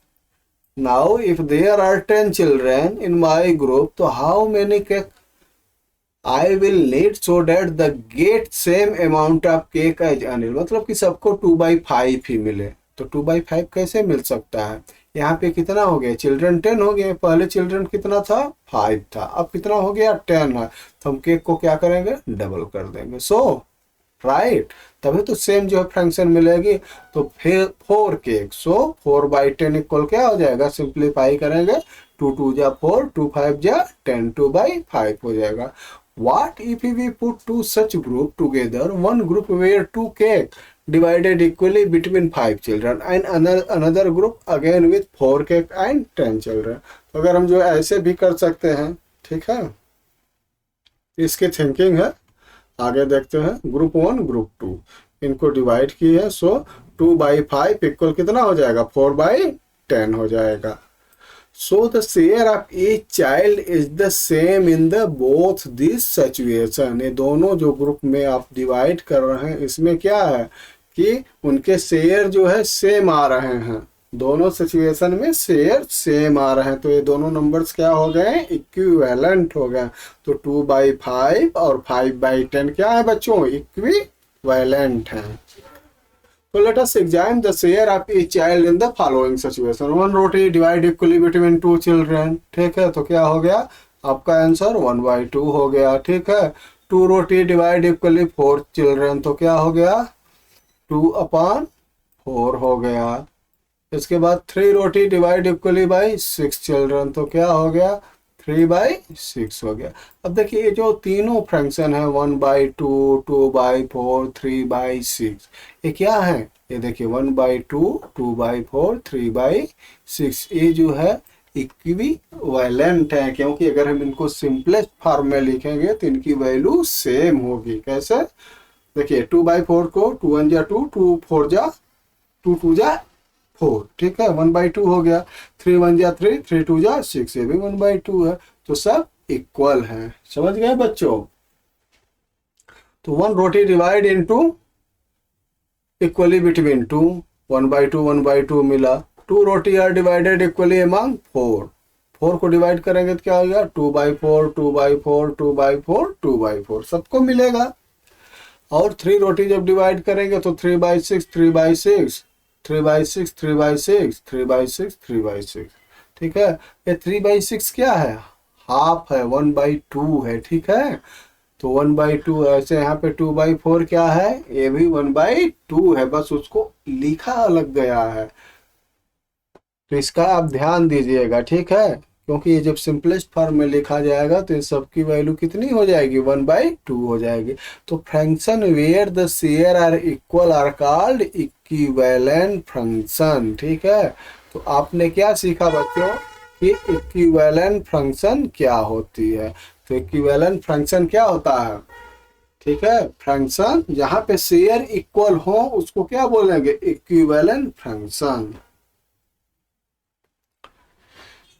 Now if there are 10 children in my group, तो how many cake I will need so that the get same amount of cake as Anil। मतलब कि सबको 2/5 ही मिले। तो 2/5 कैसे मिल सकता है, यहाँ पे कितना हो गया चिल्ड्रन 10 हो गए। पहले चिल्ड्रन कितना था 5 था, अब कितना हो गया 10 है। तो हम केक को क्या करेंगे डबल कर देंगे। सो राइट, तभी तो सेम जो है फ्रैक्शन मिलेगी। तो फिर 4 केक, सो 4/10 इक्वल क्या हो जाएगा, सिंप्लीफाई करेंगे 2 2 जा 4, 2 5 जा 10, 2/5 हो जाएगा। What if we put two such group together? One group where 2 cake divided equally between 5 children and another group again with 4 cake and 10 children. तो अगर हम जो ऐसे भी कर सकते हैं, ठीक है, इसकी थिंकिंग है। आगे देखते हैं, ग्रुप 1 ग्रुप 2 इनको डिवाइड की है, सो 2/5 इक्वल कितना हो जाएगा, 4/10 हो जाएगा। So the share of each child is the same in the both this situation. ये दोनों जो ग्रुप में आप डिवाइड कर रहे हैं, इसमें क्या है कि उनके शेयर जो है सेम आ रहे हैं, दोनों सिचुएशन में शेयर सेम आ रहे हैं। तो ये दोनों नंबर्स क्या हो गए, इक्विवेलेंट हो गए। तो 2/5 और 5/10 क्या है बच्चों, इक्विवेलेंट है। So let us examine the share of each child in the following situation. 1 roti divide equally between 2 children. ठीक है, तो क्या हो गया आपका आंसर 1/2 हो गया। ठीक है, 2 रोटी डिवाइड इक्वली 4 चिल्ड्रन, तो क्या हो गया 2/4 हो गया। इसके बाद 3 रोटी डिवाइड इक्वली बाई 6 चिल्ड्रन, तो क्या हो गया 3/6 हो गया। अब देखिए ये जो तीनों फ्रैक्शन है 1/2, 2/4, 3/6, ये क्या है, ये देखिए 1/2, 2/4, 3/6, ये जो है इक्विवेलेंट है, क्योंकि अगर हम इनको सिंपलेस्ट फॉर्म में लिखेंगे तो इनकी वैल्यू सेम होगी। कैसे, देखिए 2/4 को 2 1 जा 2, 2 4 जा 2 2 जा 4, ठीक है 1/2 हो गया। 3 1 जा 3, 3 2 जा 6, ये भी 1/2 है। तो सब इक्वल है, समझ गए बच्चों। तो 1 रोटी डिवाइड इनटू इक्वली बिटवीन 2, 1/2 1/2 मिला। 2 roti are divided equally among 4, 4 को डिवाइड करेंगे तो क्या हो गया 2/4, 2/4, 2/4, 2/4 सबको मिलेगा। और 3 रोटी जब डिवाइड करेंगे तो 3/6, 3/6, 3/6, 3/6, 3/6, 3/6, ठीक है। ये 3/6 क्या है, हाफ है, 1/2 है, ठीक है। तो 1/2 ऐसे, यहाँ पे 2/4 क्या है, ये भी 1/2 है, बस उसको लिखा अलग गया है। तो इसका आप ध्यान दीजिएगा, ठीक है, क्योंकि ये जब सिंपलेस्ट फॉर्म में लिखा जाएगा तो इन सबकी वैल्यू कितनी हो जाएगी 1/2 हो जाएगी। तो fraction where the share are equal are called equivalent function, ठीक है। तो आपने क्या सीखा बच्चों कि इक्विवेलेंट फंक्शन क्या होती है। तो इक्विवेलेंट फंक्शन क्या होता है, ठीक है, फंक्शन जहां पे शेयर इक्वल हो उसको क्या बोलेंगे, इक्विवेलेंट फंक्शन।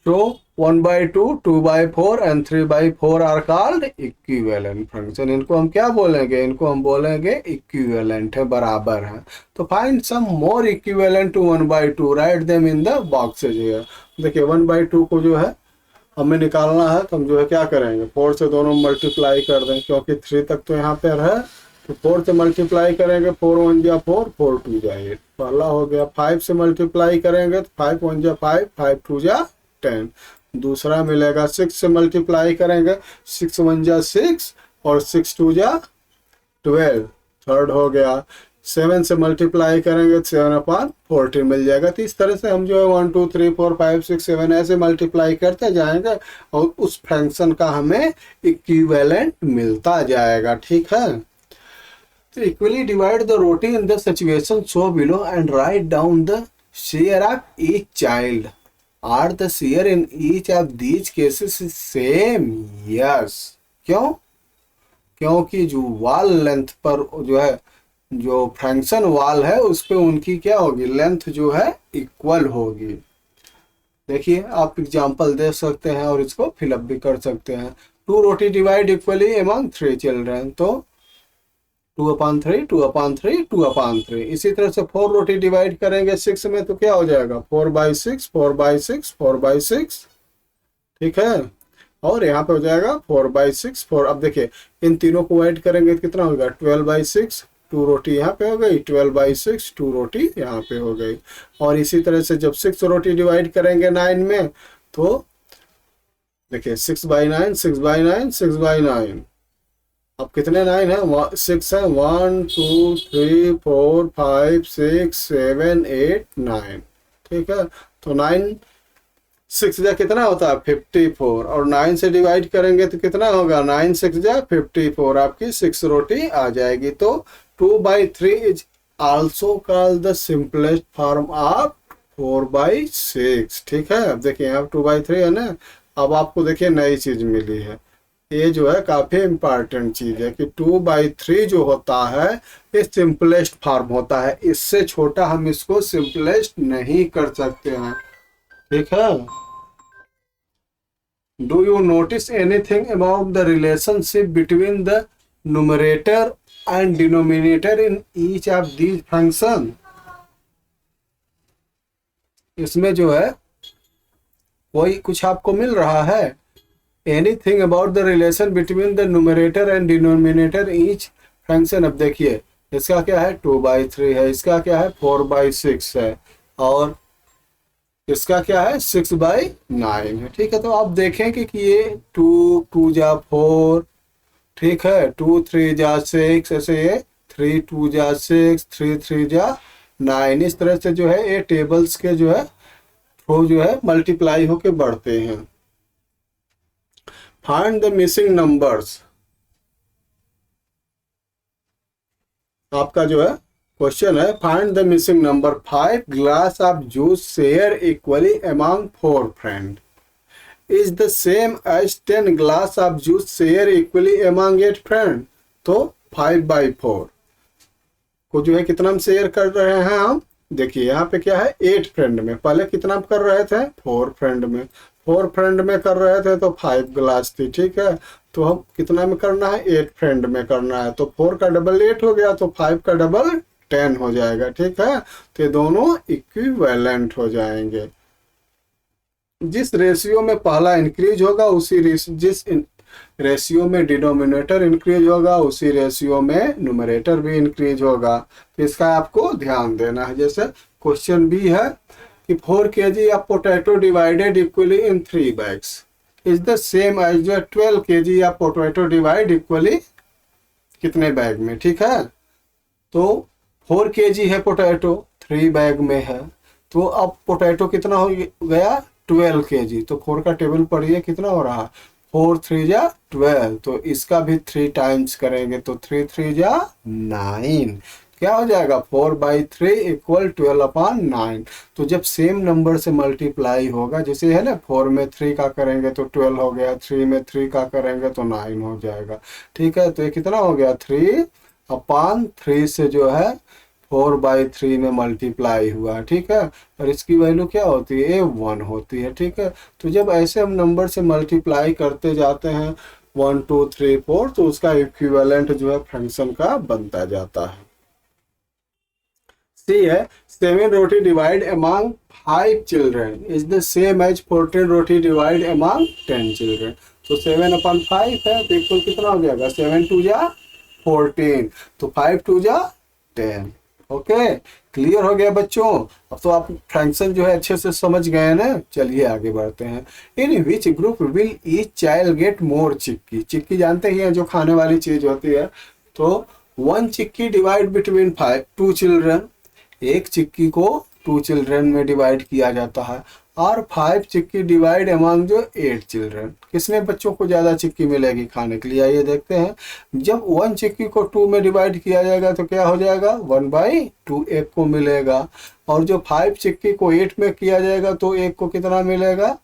तो 1/2, 2/4 and 3/4 are called equivalent function. इनको हम क्या बोलेंगे, इनको हम बोलेंगे इक्विवेलेंट है, बराबर है। तो find some more equivalent to 1/2, write them in the boxes here. देखिए 1/2 को जो है हमें निकालना है, तो हम जो है क्या करेंगे 4 से दोनों मल्टीप्लाई कर दें, क्योंकि 3 तक तो यहाँ पर है। तो 4 से मल्टीप्लाई करेंगे, 4 1 जा 4, 4 2 जा 8, पहला हो गया। 5 से मल्टीप्लाई करेंगे तो 5 1 जा 5, 5 2 जा 10, दूसरा मिलेगा। 6 से मल्टीप्लाई करेंगे, 6 1 जा 6 और 6 2 जा 12, थर्ड हो गया। 7 से मल्टीप्लाई करेंगे 7/14 मिल जाएगा। तो इस तरह से हम जो है 1 2 3 4 5 6 7 ऐसे मल्टीप्लाई करते जाएंगे और उस फंक्शन का हमें इक्विवेलेंट मिलता जाएगा, ठीक है। तो equally divide the roti in the situation show below and write down the share of each child. Are the share in each of these cases same? Yes. क्यों, क्योंकि जो वॉल लेंथ पर जो है, जो फंक्शन वॉल है उस पे उनकी क्या होगी, लेंथ जो है इक्वल होगी। देखिए आप एग्जांपल दे सकते हैं और इसको फिलअप भी कर सकते हैं। 2 रोटी डिवाइड इक्वली अमंग 3 चिल्ड्रन, तो 2/3, 2/3, 2/3। इसी तरह से 4 रोटी डिवाइड करेंगे 6 में तो क्या हो जाएगा 4/6, 4/6, 4/6, ठीक है। और यहाँ पे हो जाएगा 4/6, 4। अब देखिए इन तीनों को ऐड करेंगे तो कितना होगा 12/6, 2 रोटी यहाँ पे हो गई, 12/6, 2 रोटी यहाँ पे हो गई। और इसी तरह से जब 6 रोटी डिवाइड करेंगे 9 में तो देखिए 6/9, 6/9, 6/9, अब कितने 9 है? 6 है। 1 2 3 4 5 6 7 8 9। ठीक है, तो 9 6 जा कितना होता है? 54। और 9 से डिवाइड करेंगे तो कितना होगा? 9 6 जा 54, आपकी 6 रोटी आ जाएगी। तो 2/3 is also called the simplest form of 4/6। ठीक है, अब देखिए यहाँ 2/3 है ना। अब आपको देखिए नई चीज मिली है, ये जो है काफी इंपॉर्टेंट चीज है कि 2/3 जो होता है ये सिंपलेस्ट फॉर्म होता है, इससे छोटा हम इसको सिंपलेस्ट नहीं कर सकते हैं। ठीक है, do you notice anything about the relationship between the numerator and denominator in each of these function? इसमें जो है कोई कुछ आपको मिल रहा है? Anything about the relation between the numerator and denominator each function? अब देखिए इसका क्या है? 2/3 है, इसका क्या है? 4/6 है, और इसका क्या है? 6/9 है। ठीक है, तो आप देखेंगे कि ये 2 2 जा 4, ठीक है, 2 3 जा 6, ऐसे ये 3 2 जा 6, 3 3 जा 9, इस तरह से जो है ये टेबल्स के जो है थ्रू जो है मल्टीप्लाई होके बढ़ते हैं। Find the missing numbers. आपका जो है क्वेश्चन है, find the missing number. 5 glass of juice share equally among 4 friend is the same as 10 glass of juice share equally among 8 friend. तो 5/4 को जो है कितना हम शेयर कर रहे हैं हम? देखिए यहाँ पे क्या है? 8 फ्रेंड में। पहले कितना कर रहे थे? 4 फ्रेंड में। 4 फ्रेंड में कर रहे थे तो 5 ग्लास थी। ठीक है, तो हम कितना में करना है? 8 फ्रेंड में करना है। तो 4 का डबल 8 हो गया, तो 5 का डबल 10 हो जाएगा। ठीक है, तो ये दोनों इक्विवेलेंट हो जाएंगे। जिस रेशियो में पहला इंक्रीज होगा जिस रेशियो में डिनोमिनेटर इंक्रीज होगा उसी रेशियो में न्यूमरेटर भी इंक्रीज होगा। तो इसका आपको ध्यान देना है। जैसे क्वेश्चन बी है कि 4 kg of potato divided equally in 3 bags is the same as 12 kg of potato divide equally कितने बैग में? ठीक है, तो 4 kg है पोटैटो, 3 बैग में है, तो अब पोटैटो कितना हो गया? 12 kg। तो 4 का टेबल पढ़िए कितना हो रहा? 4 3 जा 12, तो इसका भी 3 टाइम्स करेंगे तो 3 3 जा 9। क्या हो जाएगा? 4/3 इक्वल 12/9। तो जब सेम नंबर से मल्टीप्लाई होगा, जैसे है ना 4 में 3 का करेंगे तो 12 हो गया, 3 में 3 का करेंगे तो 9 हो जाएगा। ठीक है, तो ये कितना हो गया? 3/3 से जो है 4/3 में मल्टीप्लाई हुआ। ठीक है, और इसकी वैल्यू क्या होती है? 1 होती है। ठीक है, तो जब ऐसे हम नंबर से मल्टीप्लाई करते जाते हैं 1 2 3 4, तो उसका इक्विवेलेंट जो है फंक्शन का बनता जाता है। सी है 7 roti divide among 5 children is the same as 14 roti divide among 10 children. तो 7/5 है, तो इक्वल कितना हो जाएगा? 7 2 जा 14, तो 5 2 जा 10। ओके, क्लियर हो गया बच्चों? अब तो आप फंक्शन जो है अच्छे से समझ गए ना। चलिए आगे बढ़ते हैं। In which group will each child get more chikki? Chikki जानते ही हैं, जो खाने वाली चीज होती है। तो 1 चिक्की डिवाइड बिटवीन 2 चिल्ड्रन, एक चिक्की को 2 चिल्ड्रन में डिवाइड किया जाता है, और 5 चिक्की डिवाइड अमंग जो 8 चिल्ड्रन। किसने बच्चों को ज़्यादा चिक्की मिलेगी खाने के लिए? आइए देखते हैं। जब 1 चिक्की को 2 में डिवाइड किया जाएगा तो क्या हो जाएगा? 1/2 एक को मिलेगा, और जो 5 चिक्की को 8 में किया जाएगा तो एक को कितना मिलेगा?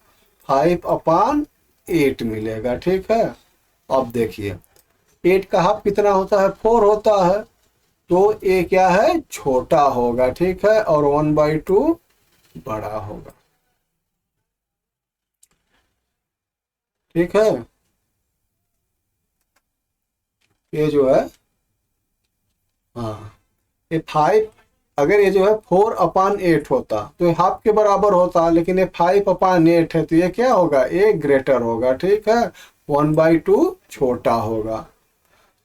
5/8 मिलेगा। ठीक है, अब देखिए 8 का हाफ कितना होता है? 4 होता है, तो ये क्या है? छोटा होगा। ठीक है, और 1/2 बड़ा होगा। ठीक है, ये जो है, हाँ, ये 5, अगर ये जो है 4/8 होता तो ये हाफ के बराबर होता, लेकिन ये 5/8 है, तो ये क्या होगा? ये ग्रेटर होगा। ठीक है, 1/2 छोटा होगा।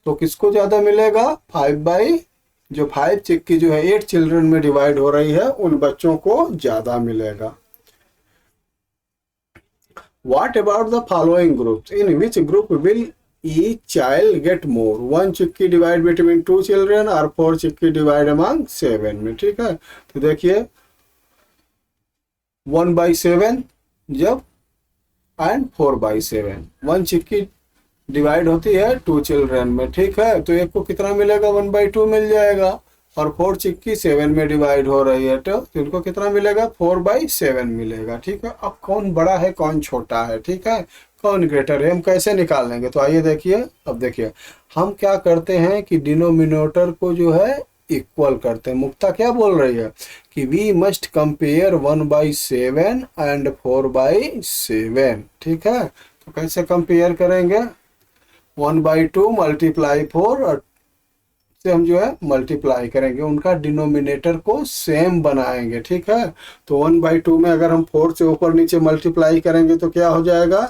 तो किसको ज्यादा मिलेगा? 5 चिक्की जो है 8 चिल्ड्रन में डिवाइड हो रही है, उन बच्चों को ज्यादा मिलेगा। What about the following groups? In which group will each child get more, 1 chikki divide between 2 children और 4 चिक्की डिवाइड अमंग 7 में। ठीक है, तो देखिए 1/7 जब एंड 4/7, 1 चिक्की डिवाइड होती है 2 चिल्ड्रन में। ठीक है, तो एक को कितना मिलेगा, 1/2 मिल जाएगा, और 4 चिक्की 7 में डिवाइड हो रही है तो इनको कितना मिलेगा, 4/7 मिलेगा। ठीक है, अब कौन बड़ा है कौन छोटा है, ठीक है, कौन ग्रेटर है, हम कैसे निकाल लेंगे, तो आइए देखिए। अब देखिए हम क्या करते हैं कि डिनोमिनेटर को जो है इक्वल करते हैं। मुक्ता क्या बोल रही है कि वी मस्ट कंपेयर 1/7 एंड 4/7। ठीक है, तो कैसे कंपेयर करेंगे, 1/2 मल्टीप्लाई 4 और से हम जो है मल्टीप्लाई करेंगे, उनका डिनोमिनेटर को सेम बनाएंगे। ठीक है, तो 1/2 में अगर हम 4 से ऊपर नीचे मल्टीप्लाई करेंगे तो क्या हो जाएगा,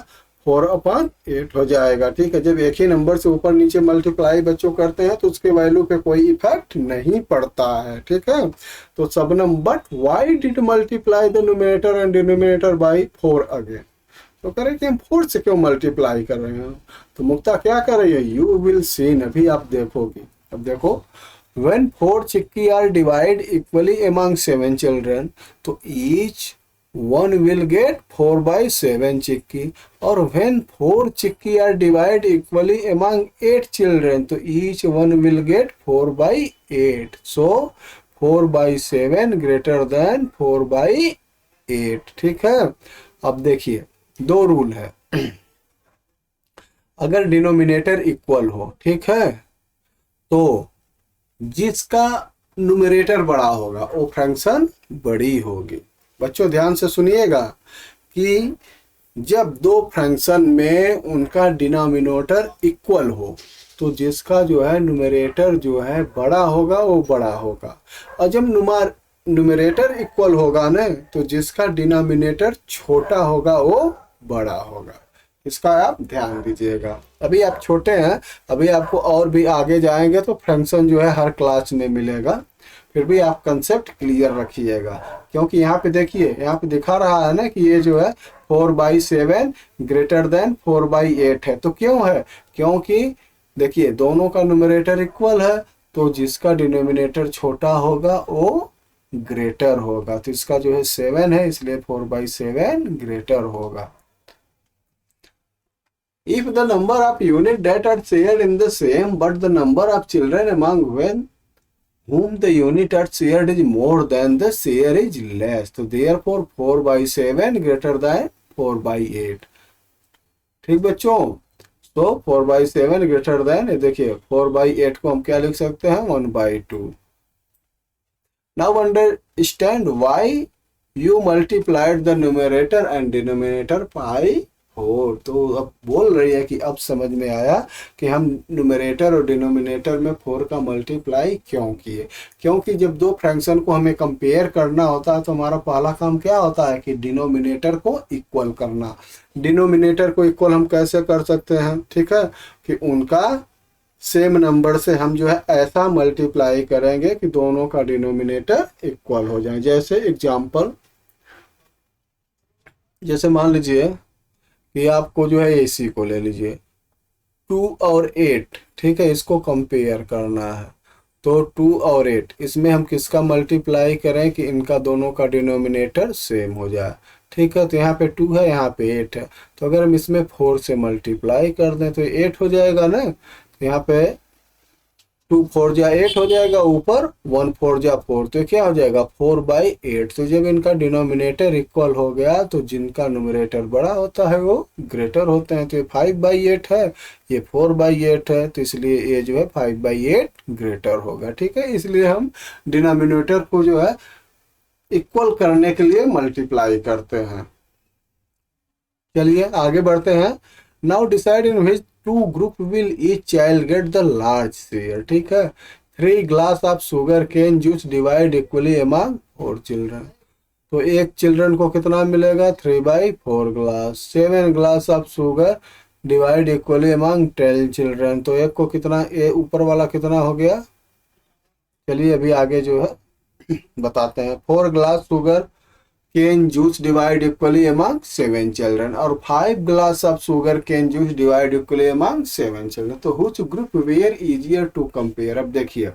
4/8 हो जाएगा। ठीक है, जब एक ही नंबर से ऊपर नीचे मल्टीप्लाई बच्चों करते हैं तो उसके वैल्यू पे कोई इफेक्ट नहीं पड़ता है। ठीक है, तो Shabnam but why did multiply the numerator and denominator by 4 again, तो करें कि हम 4 से क्यों मल्टीप्लाई कर रहे हैं, तो मुक्ता क्या कर रही है, यू विल सीन, अभी आप देखोगे। अब देखो, when 4 chikki are divide equally among 7 children, तो each one will get 4/7 chikki, और when 4 chikki are divide equally among 8 children, तो each one will get 4/8, so 4/7 greater than 4/8। ठीक है, अब देखिए दो रूल है, अगर डिनोमिनेटर इक्वल हो, ठीक है, तो जिसका न्यूमरेटर बड़ा होगा वो फ्रैक्शन बड़ी होगी। बच्चों ध्यान से सुनिएगा कि जब दो फ्रैक्शन में उनका डिनोमिनेटर इक्वल हो तो जिसका जो है न्यूमरेटर जो है बड़ा होगा वो बड़ा होगा, और जब न्यूमरेटर इक्वल होगा ना तो जिसका डिनोमिनेटर छोटा होगा वो बड़ा होगा। इसका आप ध्यान दीजिएगा, अभी आप छोटे हैं, अभी आपको और भी आगे जाएंगे तो फ्रैक्शन जो है हर क्लास में मिलेगा, फिर भी आप कंसेप्ट क्लियर रखिएगा, क्योंकि यहाँ पे देखिए, यहाँ पे दिखा रहा है ना कि ये जो है 4/7 ग्रेटर देन 4/8 है। तो क्यों है, क्योंकि देखिए दोनों का न्यूमरेटर इक्वल है, तो जिसका डिनोमिनेटर छोटा होगा वो ग्रेटर होगा, तो इसका जो है 7 है इसलिए 4/7 ग्रेटर होगा। If the number of units that are shared in the same but the number of children among whom the unit are shared is more than the share is less, तो therefore 4/7 greater than 4/8। ठीक बच्चों, तो 4/7 greater then, देखिए 4/8 को हम क्या लिख सकते हैं, 1/2। Now understand why you multiplied the numerator and denominator by 4। तो अब बोल रही है कि अब समझ में आया कि हम न्यूमरेटर और डिनोमिनेटर में 4 का मल्टीप्लाई क्यों किए, क्योंकि जब दो फ्रैक्शन को हमें कंपेयर करना होता है तो हमारा पहला काम क्या होता है कि डिनोमिनेटर को इक्वल करना। डिनोमिनेटर को इक्वल हम कैसे कर सकते हैं, ठीक है, कि उनका सेम नंबर से हम जो है ऐसा मल्टीप्लाई करेंगे कि दोनों का डिनोमिनेटर इक्वल हो जाए। जैसे एग्जाम्पल, जैसे मान लीजिए कि आपको जो है AC को ले लीजिए, 2 और 8, ठीक है, इसको कंपेयर करना है, तो 2 और 8 इसमें हम किसका मल्टीप्लाई करें कि इनका दोनों का डिनोमिनेटर सेम हो जाए। ठीक है, तो यहाँ पे 2 है, यहाँ पे 8 है, तो अगर हम इसमें 4 से मल्टीप्लाई कर दें तो 8 हो जाएगा ना, तो यहाँ पे 2 4 जा 8 हो जाएगा, ऊपर 1 4 जा 4, तो क्या हो जाएगा 4/8। तो जब इनका डिनोमिनेटर इक्वल हो गया तो जिनका न्यूमरेटर बड़ा होता है वो ग्रेटर होते हैं, तो ये 5/8 है, ये 4/8 है, तो इसलिए ये जो है 5/8 ग्रेटर होगा। ठीक है, इसलिए हम डिनोमिनेटर को जो है इक्वल करने के लिए मल्टीप्लाई करते हैं। चलिए आगे बढ़ते हैं। Now decide in which 2 group will each child get the large share. ठीक है, 3 glass of sugar cane juice divide equally among 4 children, तो एक चिल्ड्रन को कितना मिलेगा, 3/4 glass. 7 glass of sugar divide equally among 10 children, तो एक को कितना, ये ऊपर वाला कितना हो गया, चलिए अभी आगे जो है बताते हैं। 4 glass sugar cane juice divide equally among 7 children, और 5 glass of sugar cane juice divide equally among 7 children. तो which group were easier to compare. अब देखिए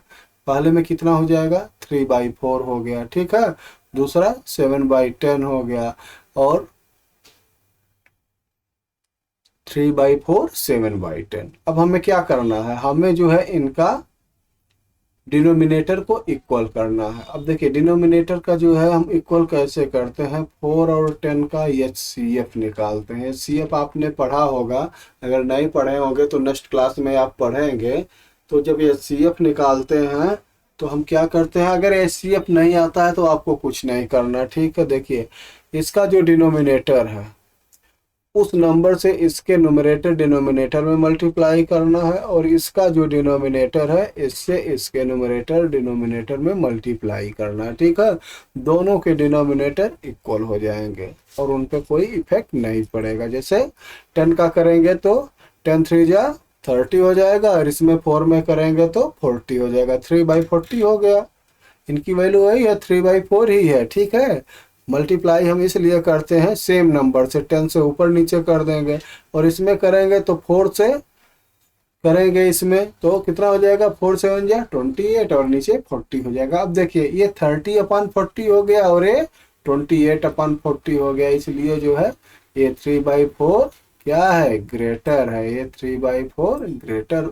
पहले में कितना हो जाएगा, 3/4 हो गया, ठीक है। दूसरा 7/10 हो गया, और 3/4 7/10। अब हमें क्या करना है, हमें जो है इनका डिनोमिनेटर को इक्वल करना है। अब देखिए डिनोमिनेटर का जो है हम इक्वल कैसे करते हैं, 4 और 10 का HCF निकालते हैं। HCF आपने पढ़ा होगा, अगर नहीं पढ़े होंगे तो नेक्स्ट क्लास में आप पढ़ेंगे। तो जब HCF निकालते हैं तो हम क्या करते हैं, अगर HCF नहीं आता है तो आपको कुछ नहीं करना, ठीक है। देखिए इसका जो डिनोमिनेटर है उस नंबर से इसके न्यूमरेटर डिनोमिनेटर में मल्टीप्लाई करना है, और इसका जो डिनोमिनेटर है इससे इसके न्यूमरेटर डिनोमिनेटर में मल्टीप्लाई करना है, ठीक है। दोनों के डिनोमिनेटर इक्वल हो जाएंगे और उन पर कोई इफेक्ट नहीं पड़ेगा। जैसे 10 का करेंगे तो 10 3 जा 30 हो जाएगा, और इसमें 4 में करेंगे तो 40 हो जाएगा, 3/40 हो गया। इनकी वैल्यू वही है, 3/4 ही है, ठीक है। मल्टीप्लाई हम इसलिए करते हैं सेम नंबर से, 10 से ऊपर नीचे कर देंगे, और इसमें करेंगे तो 4 से करेंगे इसमें तो कितना हो जाएगा, 4 7 जा 28, और नीचे 40 हो जाएगा। अब देखिए ये 30/40 हो गया और ये 28/40 हो गया, इसलिए जो है ये 3/4 क्या है, ग्रेटर है। ये 3/4 ग्रेटर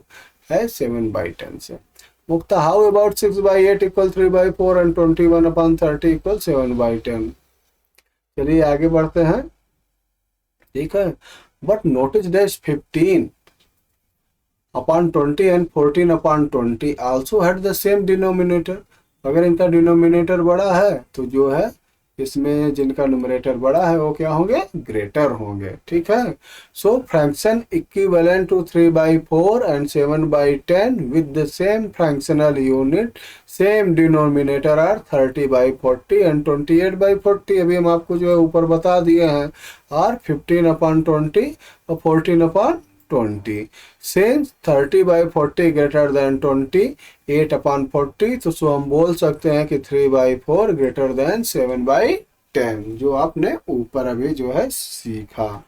है 7/10 से। Mukta, how about 6/8 equal 3/4 and 21/30 equal 7/10। चलिए आगे बढ़ते हैं, ठीक है। But notice dash 15/20 and 14/20 also had the same denominator. अगर इनका डिनोमिनेटर बड़ा है तो जो है इसमें जिनका न्यूमरेटर बड़ा है वो क्या होंगे, ग्रेटर होंगे, ठीक है। So fraction equivalent to 3/4 and 7/10 with the same fractional unit same denominator are 30/40 and 28/40। अभी हम आपको जो है ऊपर बता दिए हैं, आर 15/20 और 14/20। Since 30/40 ग्रेटर देन 28/40, तो सो हम बोल सकते हैं कि 3/4 ग्रेटर देन 7/10, जो आपने ऊपर अभी जो है सीखा।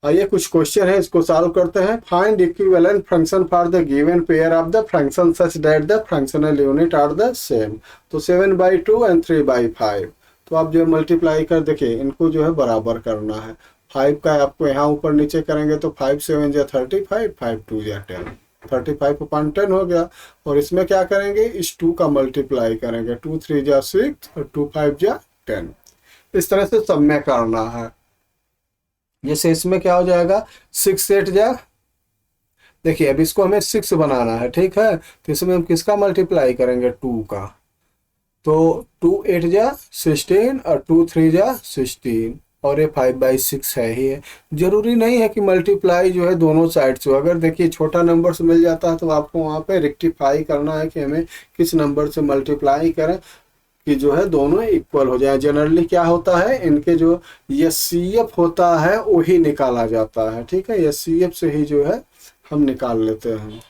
आइए कुछ क्वेश्चन है, इसको सॉल्व करते हैं। Find equivalent function for the given pair of the function such that the functional unit are the same. तो 7/2 एंड 3/5, तो आप जो मल्टीप्लाई कर देखिए इनको जो है बराबर करना है। 5 का आपको यहाँ ऊपर नीचे करेंगे तो 5 7 जा 35, 5 2 जा 10, 35/10 हो गया। और इसमें क्या करेंगे, इस 2 का मल्टीप्लाई करेंगे, 2 3 जा 6 और 2 5 जा 10। इस तरह से सब में करना है। जैसे इसमें क्या हो जाएगा, 6 8 जा, देखिए अब इसको हमें 6 बनाना है, ठीक है। तो इसमें हम किसका मल्टीप्लाई करेंगे, 2 का। तो 2 8 जा 16 और 2 3 जा 16, और ये 5/6 है ही है। जरूरी नहीं है कि मल्टीप्लाई जो है दोनों साइड से हो। अगर देखिए छोटा नंबर से मिल जाता है तो आपको वहाँ पे रेक्टिफाई करना है कि हमें किस नंबर से मल्टीप्लाई करें कि जो है दोनों इक्वल हो जाए। जनरली क्या होता है, इनके जो HCF होता है वही निकाला जाता है, ठीक है। HCF से ही जो है हम निकाल लेते हैं।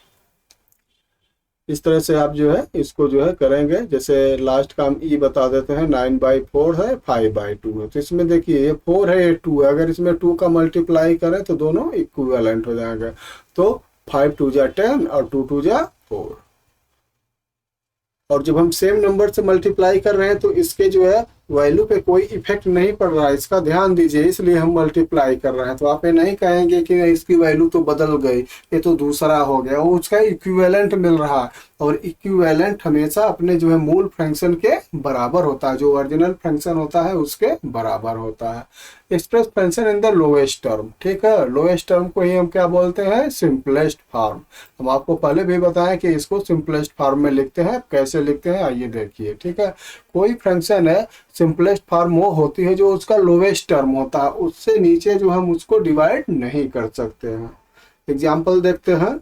इस तरह से आप जो है इसको जो है करेंगे। जैसे लास्ट का हम बता देते हैं, 9/4 है, 5/2 है। तो इसमें देखिए ये 4 है, ये 2 है। अगर इसमें 2 का मल्टीप्लाई करें तो दोनों इक्विवेलेंट हो जाएंगे। तो 5 2 जा 10 और 2 2 जा 4। और जब हम सेम नंबर से मल्टीप्लाई कर रहे हैं तो इसके जो है वैल्यू पे कोई इफेक्ट नहीं पड़ रहा है, इसका ध्यान दीजिए, इसलिए हम मल्टीप्लाई कर रहे हैं। तो आप ये नहीं कहेंगे कि इसकी वैल्यू तो बदल गई, ये तो दूसरा हो गया, वो उसका इक्विवेलेंट मिल रहा है। और इक्विवेलेंट हमेशा अपने जो है मूल फंक्शन के बराबर होता है, जो ओरिजिनल फंक्शन होता है उसके बराबर होता है। Express function in the lowest term, ठीक है। लोएस्ट टर्म को ही हम क्या बोलते हैं, सिंपलेस्ट फॉर्म। हम आपको पहले भी बताएं कि इसको सिंपलेस्ट फॉर्म में लिखते हैं। कैसे लिखते हैं आइए देखिए, ठीक है। कोई फंक्शन है सिंपलेस्ट फॉर्म वो होती है जो उसका लोवेस्ट टर्म होता है, उससे नीचे जो हम उसको डिवाइड नहीं कर सकते हैं। एग्जाम्पल देखते हैं,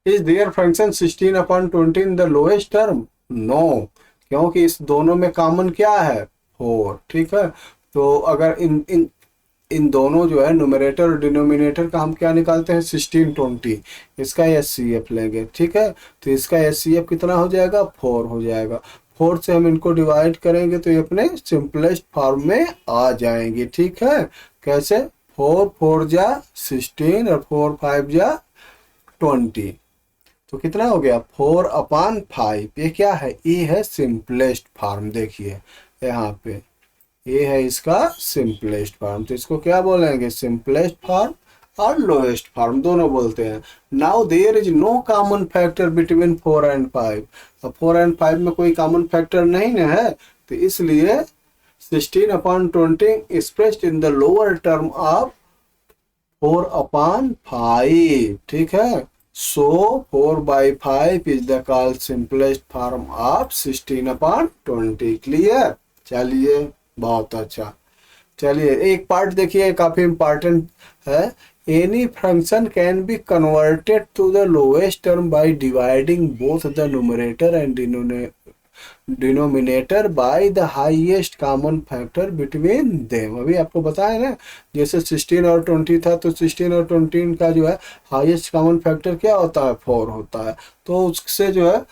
is there function 16/20 in the lowest term, no, क्योंकि इस दोनों में कॉमन क्या है, 4, ठीक है। तो अगर इन दोनों जो है न्यूमरेटर और डिनोमिनेटर का हम क्या निकालते हैं, 16 20, इसका HCF लेंगे, ठीक है। तो इसका HCF कितना हो जाएगा, 4 हो जाएगा। 4 से हम इनको डिवाइड करेंगे तो ये अपने सिंपलेस्ट फॉर्म में आ जाएंगे। ठीक है, कैसे? 4 4 जा 16 और 4 5 जा 20, तो कितना हो गया 4/5। ये क्या है? ये है सिंपलेस्ट फॉर्म। देखिए यहाँ पे ये है इसका सिंपलेस्ट फॉर्म, तो इसको क्या बोलेंगे? सिंपलेस्ट फॉर्म और लोएस्ट फॉर्म दोनों बोलते हैं। Now there is no common factor between 4 and 5। अब 4 एंड 5 में कोई कॉमन फैक्टर नहीं ना है, तो इसलिए 16/20 expressed in the lower term of 4/5। ठीक है, सो 4/5 is the called simplest form of 16/20। Clear? चलिए, बहुत अच्छा। चलिए एक पार्ट देखिए, काफी इंपॉर्टेंट है। Any function can be converted to the lowest term by dividing both the numerator and denominator by the highest common factor between them. अभी आपको बताया ना, जैसे 16 और 20 था, तो 16 और 20 का जो है हाईएस्ट कॉमन फैक्टर क्या होता है? 4 होता है। तो उससे जो है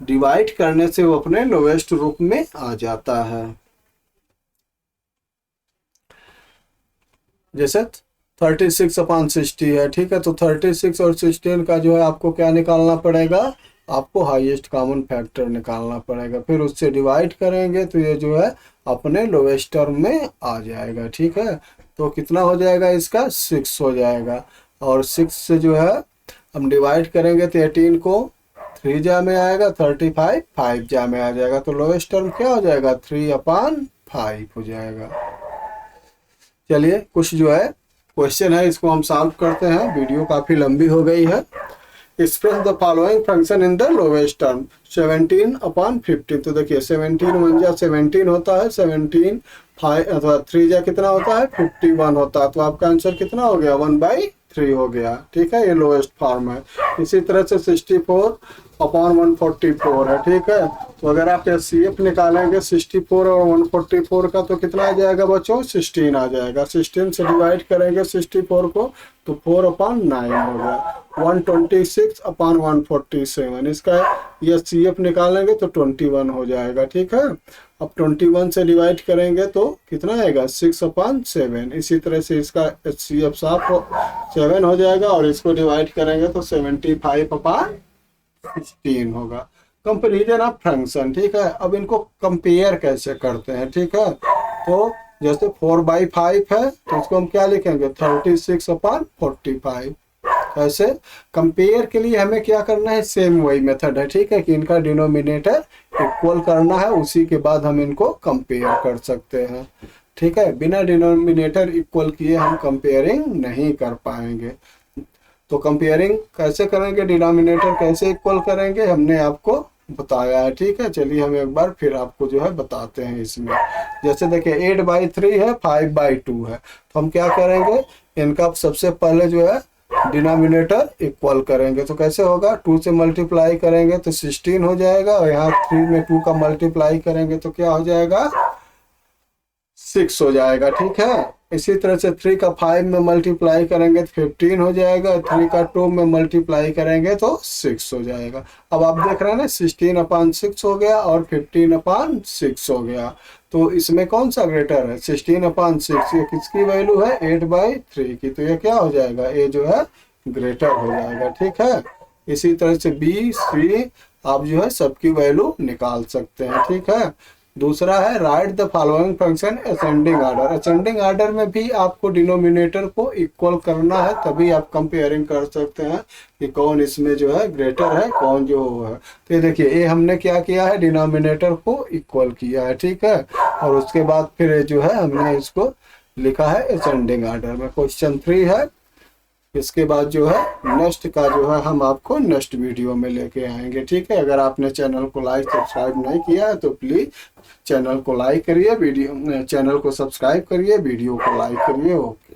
डिवाइड करने से वो अपने लोएस्ट रूप में आ जाता है। जैसे 36/60 है। ठीक है, तो 36 और 16 का जो है आपको क्या निकालना पड़ेगा? आपको हाईएस्ट कॉमन फैक्टर निकालना पड़ेगा, फिर उससे डिवाइड करेंगे तो ये जो है अपने लोएस्ट टर्म में आ जाएगा। ठीक है, तो कितना हो जाएगा इसका? 6 हो जाएगा। और 6 से जो है हम डिवाइड करेंगे तो 18 को 3 जा में आएगा, 35 5 जा में आ जाएगा, तो लोएस्ट टर्म क्या हो जाएगा? 3/5 हो जाएगा। चलिए कुछ जो है क्वेश्चन है, इसको हम सॉल्व करते हैं। वीडियो काफी लंबी हो गई है। Express the following function in the lowest term 17/15। तो देखिए 17 1 जा 17 होता है, 17 5 अथवा 3 जा कितना होता है? 51 होता है। तो आपका आंसर कितना हो गया? 1/3 हो गया। ठीक है, ये लोएस्ट फॉर्म है। इसी तरह से 64/144 है। ठीक है, तो अगर आप HCF निकालेंगे 64 और 144 का, तो कितना आ जाएगा बच्चों? 16 आ जाएगा। 16 से डिवाइड करेंगे 64 को तो 4/9 हो गया। 126/147, इसका HCF निकालेंगे तो 21 हो जाएगा। ठीक है, अब 21 से डिवाइड करेंगे तो कितना आएगा? 6/7। इसी तरह से इसका HCF 7 हो जाएगा, और इसको डिवाइड करेंगे तो 75/16 होगा। Comparison of function. ठीक है, अब इनको कंपेयर कैसे करते हैं? ठीक है, तो जैसे 4/5 है तो उसको हम क्या लिखेंगे? 36/45। ऐसे कंपेयर के लिए हमें क्या करना है? सेम वही मेथड है। ठीक है, कि इनका डिनोमिनेटर इक्वल करना है, उसी के बाद हम इनको कंपेयर कर सकते हैं। ठीक है, बिना डिनोमिनेटर इक्वल किए हम कंपेयरिंग नहीं कर पाएंगे। तो कंपेयरिंग कैसे करेंगे, डिनोमिनेटर कैसे इक्वल करेंगे, हमने आपको बताया है। ठीक है, चलिए हम एक बार फिर आपको जो है बताते हैं इसमें। जैसे देखिए 8/3 है, 5/2 है, तो हम क्या करेंगे? इनका सबसे पहले जो है डिनोमिनेटर इक्वल करेंगे। तो कैसे होगा? 2 से मल्टीप्लाई करेंगे तो 16 हो जाएगा, और यहाँ 3 में 2 का मल्टीप्लाई करेंगे तो क्या हो जाएगा? 6 हो जाएगा। ठीक है, इसी तरह से 3 का 5 में मल्टीप्लाई करेंगे तो 15 हो जाएगा, 3 का 2 में मल्टीप्लाई करेंगे तो 6 हो जाएगा। अब आप देख रहे हैं ना, 16/6 हो गया और 15/6 हो गया। तो इसमें कौन सा ग्रेटर है? 16/6। ये किसकी वैल्यू है? 8/3 की, तो ये क्या हो जाएगा? ये जो है ग्रेटर हो जाएगा। ठीक है, इसी तरह से B C आप जो है सबकी वैल्यू निकाल सकते हैं। ठीक है, दूसरा है write the following function ascending order. Ascending order में भी आपको डिनोमिनेटर को इक्वल करना है, तभी आप कंपेयरिंग कर सकते हैं कि कौन इसमें जो है ग्रेटर है, कौन जो है। तो ये देखिए, ये हमने क्या किया है? डिनोमिनेटर को इक्वल किया है। ठीक है, और उसके बाद फिर जो है हमने इसको लिखा है असेंडिंग ऑर्डर में। क्वेश्चन 3 है। इसके बाद जो है नेक्स्ट का जो है हम आपको नेक्स्ट वीडियो में लेके आएंगे। ठीक है, अगर आपने चैनल को लाइक सब्सक्राइब नहीं किया है तो प्लीज़ चैनल को लाइक करिए, चैनल को सब्सक्राइब करिए, वीडियो को लाइक करिए। ओके।